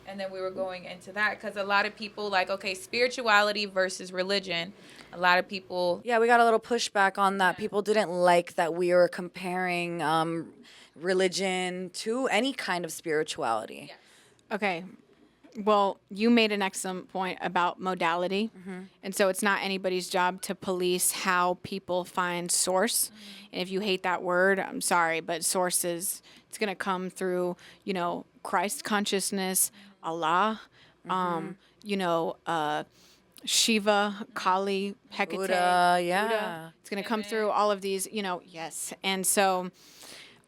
A: And then we were going into that because a lot of people like, okay, spirituality versus religion. A lot of people.
B: Yeah, we got a little pushback on that. People didn't like that we were comparing religion to any kind of spirituality.
A: Yeah.
C: Okay. Well, you made an excellent point about modality. And so it's not anybody's job to police how people find source. And if you hate that word, I'm sorry, but source it's going to come through, Christ consciousness, Allah, Shiva, Kali, Hecate.
B: Buddha, yeah.
C: Buddha. It's going to come through all of these, yes. And so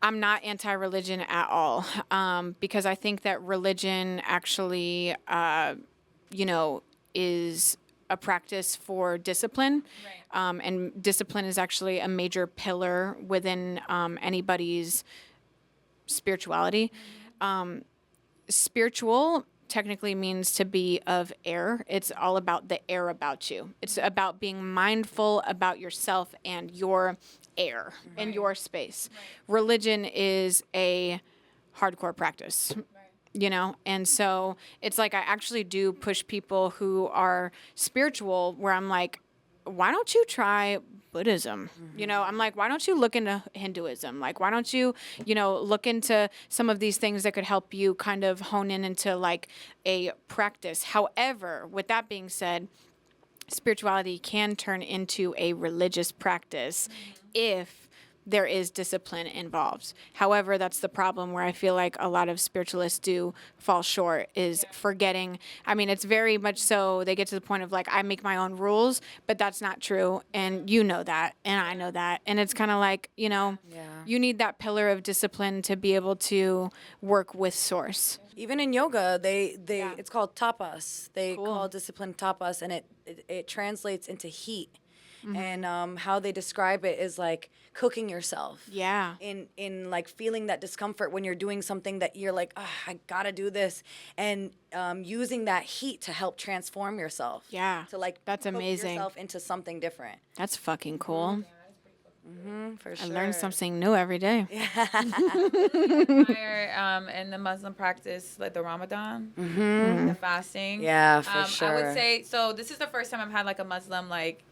C: I'm not anti-religion at all, because I think that religion actually, is a practice for discipline, and discipline is actually a major pillar within anybody's spirituality. Spiritual technically means to be of air. It's all about the air about you. It's about being mindful about yourself and your air and your space. Religion is a hardcore practice. And so it's like I actually do push people who are spiritual where I'm like, why don't you try Buddhism? I'm like, why don't you look into Hinduism? Like, why don't you, look into some of these things that could help you kind of hone in into like a practice. However, with that being said, spirituality can turn into a religious practice if there is discipline involved. However, that's the problem where I feel like a lot of spiritualists do fall short is forgetting. I mean, it's very much so they get to the point of like, I make my own rules, but that's not true. And you know that, and I know that. And it's kind of like, you need that pillar of discipline to be able to work with source.
B: Even in yoga, it's called tapas. They call discipline tapas, and it translates into heat. And how they describe it is like cooking yourself.
C: Yeah.
B: In like feeling that discomfort when you're doing something that you're like, I gotta do this, and using that heat to help transform yourself.
C: Yeah.
B: To like
C: that's
B: cook
C: amazing.
B: yourself into something different.
C: That's fucking cool.
B: For sure.
C: I learn something new every day.
A: In the Muslim practice, like the Ramadan, the fasting.
B: Yeah, for sure.
A: I would say so. This is the first time I've had like a Muslim like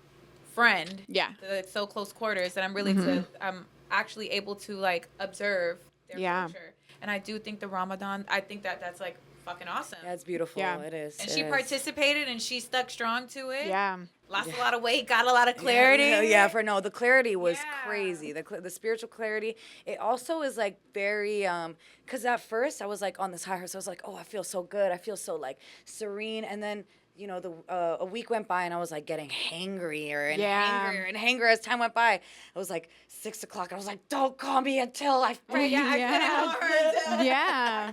A: friend.
C: Yeah.
A: Like so close quarters that I'm really I'm actually able to like observe their culture. And I do think the Ramadan. I think that's like fucking awesome.
B: Yeah, it's beautiful.
C: Yeah.
B: It is.
A: And
B: it
A: she
B: is.
A: participated and she stuck strong to it.
C: Yeah.
A: Lost a lot of weight, got a lot of clarity.
B: The clarity was
A: Yeah.
B: crazy. The spiritual clarity. It also is like very because at first I was like on this high horse. I was like, oh, I feel so good. I feel so like serene. And then a week went by and I was like getting hangrier and hangrier and hangrier as time went by. It was like 6 o'clock. I was like, don't call me until I finish.
C: Yeah.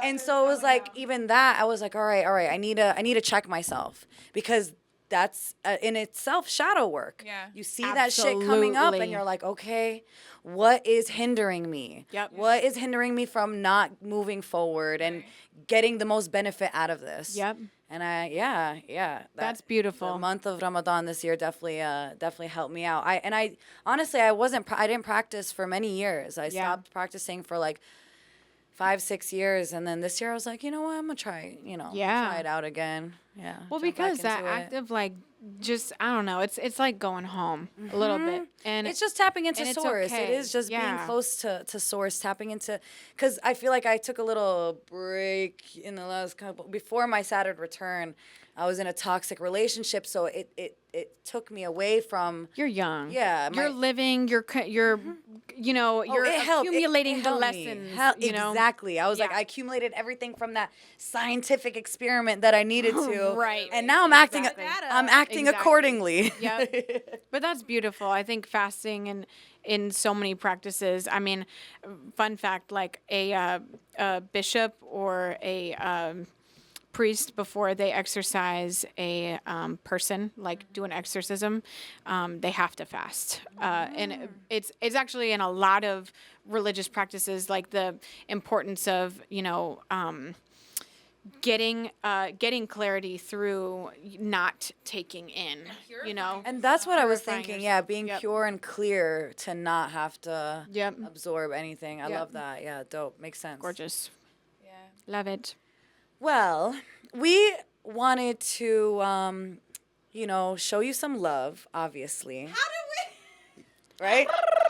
B: And so it was like even that I was like, all right, I need to check myself because that's in itself shadow work.
A: Yeah.
B: You see that shit coming up
C: Absolutely.
B: and you're like, okay, what is hindering me?
C: Yep.
B: What is hindering me from not moving forward and getting the most benefit out of this?
C: Yep.
B: And
C: That's beautiful.
B: The month of Ramadan this year definitely helped me out. I honestly I didn't practice for many years. I stopped practicing for like 5-6 years, and then this year I was like, you know what, I'm gonna try, try it out again. Yeah.
C: Well,
B: jump back
C: because that
B: into it.
C: act of like just I don't know. It's like going home a little bit, and
B: It's just tapping into
C: and it's
B: source.
C: okay.
B: It is just being close to source, tapping into, because I feel like I took a little break in the last couple, before my Saturn return. I was in a toxic relationship, so it took me away from.
C: You're young.
B: Yeah,
C: you're living. You're you know you're
B: it helped.
C: accumulating
B: It
C: the
B: helped me.
C: lessons. You know
B: Exactly. I was like,
C: Yeah.
B: I accumulated everything from that scientific experiment that I needed to.
C: Right.
B: And now I'm
C: Exactly.
B: I'm acting
C: Exactly.
B: accordingly.
C: Yep. But that's beautiful. I think fasting and in so many practices. I mean, fun fact: like a bishop or a priest, before they exorcise a person, like do an exorcism, they have to fast. And it's actually in a lot of religious practices, like the importance of getting clarity through not taking in,
B: And that's what I was
C: Purifying
B: thinking.
C: yourself.
B: Yeah, being
C: Yep.
B: pure and clear to not have to
C: Yep.
B: absorb anything. I
C: Yep.
B: love that. Yeah, dope. Makes sense.
C: Gorgeous.
A: Yeah.
C: Love it.
B: Well, we wanted to, show you some love, obviously.
A: How do
B: Right?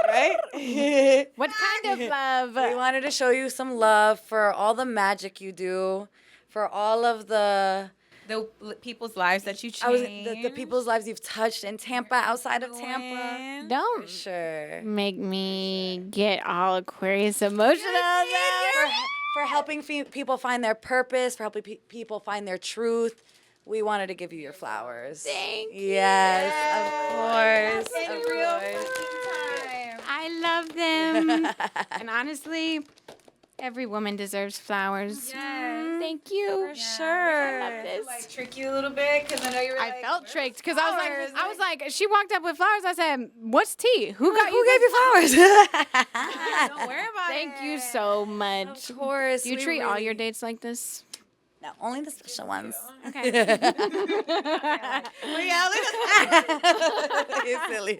B: Right?
C: What kind of love?
B: We wanted to show you some love for all the magic you do, for all of the
A: people's lives that you
B: I was
A: change?
B: the people's lives you've touched in Tampa, outside of Tampa. For
C: Don't
B: sure.
C: make me get all Aquarius emotional.
B: For helping people find their purpose, for helping people find their truth. We wanted to give you your flowers.
C: Thank you.
B: Yes, of course.
A: In
B: Of
A: real
B: course.
A: time.
C: I love them. And honestly, every woman deserves flowers.
A: Yes.
C: Thank you.
B: For sure.
C: I love this.
A: Like trick you a little bit because I know you were.
C: I
A: like,
C: felt
A: "Where's
C: tricked
A: the
C: because
A: flowers?"
C: I was like, she walked up with flowers. I said, "What's tea? Who got
B: Who
C: you?
B: gave you flowers?
A: Don't worry about it.
C: Thank you so much.
B: Of course.
C: Do you
B: we
C: treat all
B: really-
C: your dates like this?
B: No, only the special ones.
C: Okay.
B: You're silly.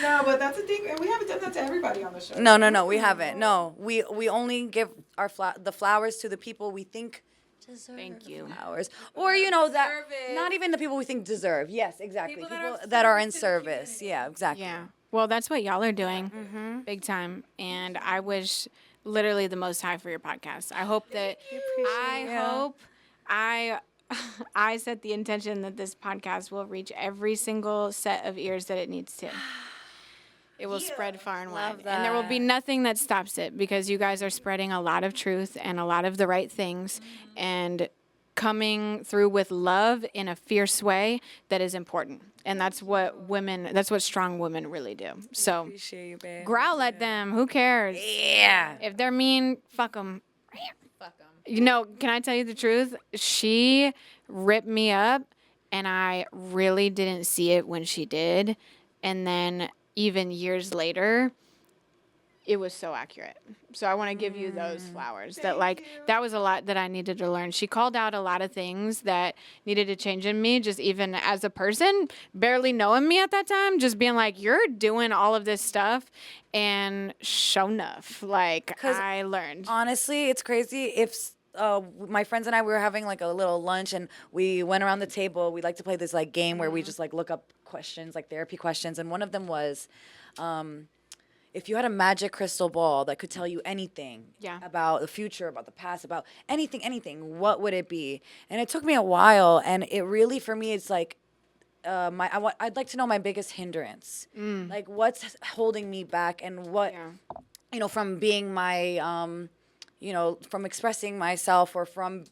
D: No, but that's the thing, and we haven't done that to everybody on the show.
B: No, we haven't. No, we only give our the flowers to the people we think deserve
C: Thank you.
B: flowers, or that
A: Service.
B: not even the people we think deserve. Yes, exactly.
A: People
B: People
A: that are
B: that are in
A: service to the
B: service. Yeah, exactly.
C: Yeah. Well, that's what y'all are doing, big time. And I wish literally the most high for your podcast. I hope that I set the intention that this podcast will reach every single set of ears that it needs to. It will spread far and wide.
B: Love
C: And there will be
B: that.
C: nothing that stops it because you guys are spreading a lot of truth and a lot of the right things and coming through with love in a fierce way that is important. And that's what strong women really do. So
B: Appreciate you, babe.
C: growl at them. Who cares?
B: Yeah.
C: If they're mean, fuck them.
A: Fuck 'em.
C: You know, can I tell you the truth? She ripped me up, and I really didn't see it when she did. And then even years later, it was so accurate. So I want to give you those flowers. That was a lot that I needed to learn. She called out a lot of things that needed to change in me, just even as a person, barely knowing me at that time, just being like, you're doing all of this stuff. And sure enough, I learned.
B: Honestly, it's crazy. If my friends and I, we were having like a little lunch and we went around the table. We like to play this like game where we just like look up questions, like therapy questions. And one of them was, if you had a magic crystal ball that could tell you anything about the future, about the past, about anything, what would it be? And it took me a while. And it really, for me, it's like, I'd like to know my biggest hindrance. Like what's holding me back and what, from being my, from expressing myself or from,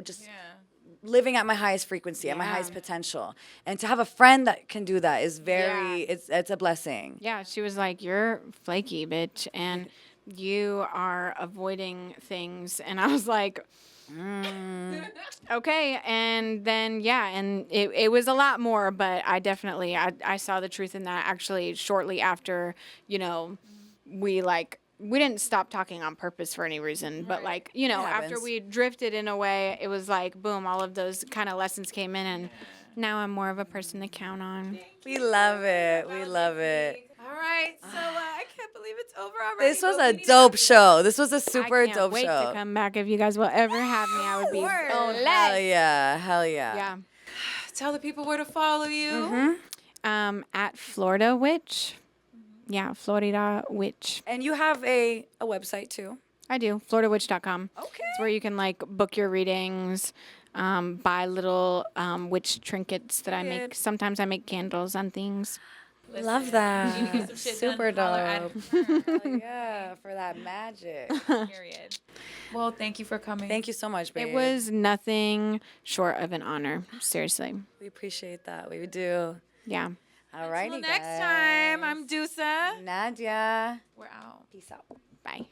B: just living at my highest frequency, at my highest potential. And to have a friend that can do that is it's a blessing.
C: Yeah, she was like, you're flaky, bitch, and you are avoiding things. And I was like, okay. And then, and it was a lot more, but I definitely, I saw the truth in that actually shortly after, we didn't stop talking on purpose for any reason, but after we drifted in a way, it was like, boom, all of those kind of lessons came in, and now I'm more of a person to count on.
B: We love it. We love it.
A: All right, so I can't believe it's over already.
B: This was
A: but
B: a
A: we need to
B: dope
A: wrap it
B: show. This was a
C: I
B: super
C: can't
B: dope
C: wait
B: show.
C: to come back if you guys will ever have me. I would be
A: Word.
C: so
B: Hell yeah. Hell yeah.
C: Yeah.
A: Tell the people where to follow you.
C: At Florida Witch. Yeah, Florida Witch.
B: And you have a website too.
C: I do. FloridaWitch.com.
B: Okay.
C: It's where you can like book your readings, buy little witch trinkets that I
B: Good.
C: make. Sometimes I make candles on things.
B: Love that.
A: You get some shit
B: Super
A: done, holler at
B: dope.
A: her.
B: Hell yeah, for that magic.
A: Period. Well, thank you for coming.
B: Thank you so much, babe.
C: It was nothing short of an honor. Seriously.
B: We appreciate that. We do.
C: Yeah.
B: All righty,
A: Until next time, I'm Deusa.
B: Nadia.
A: We're out.
B: Peace out.
C: Bye.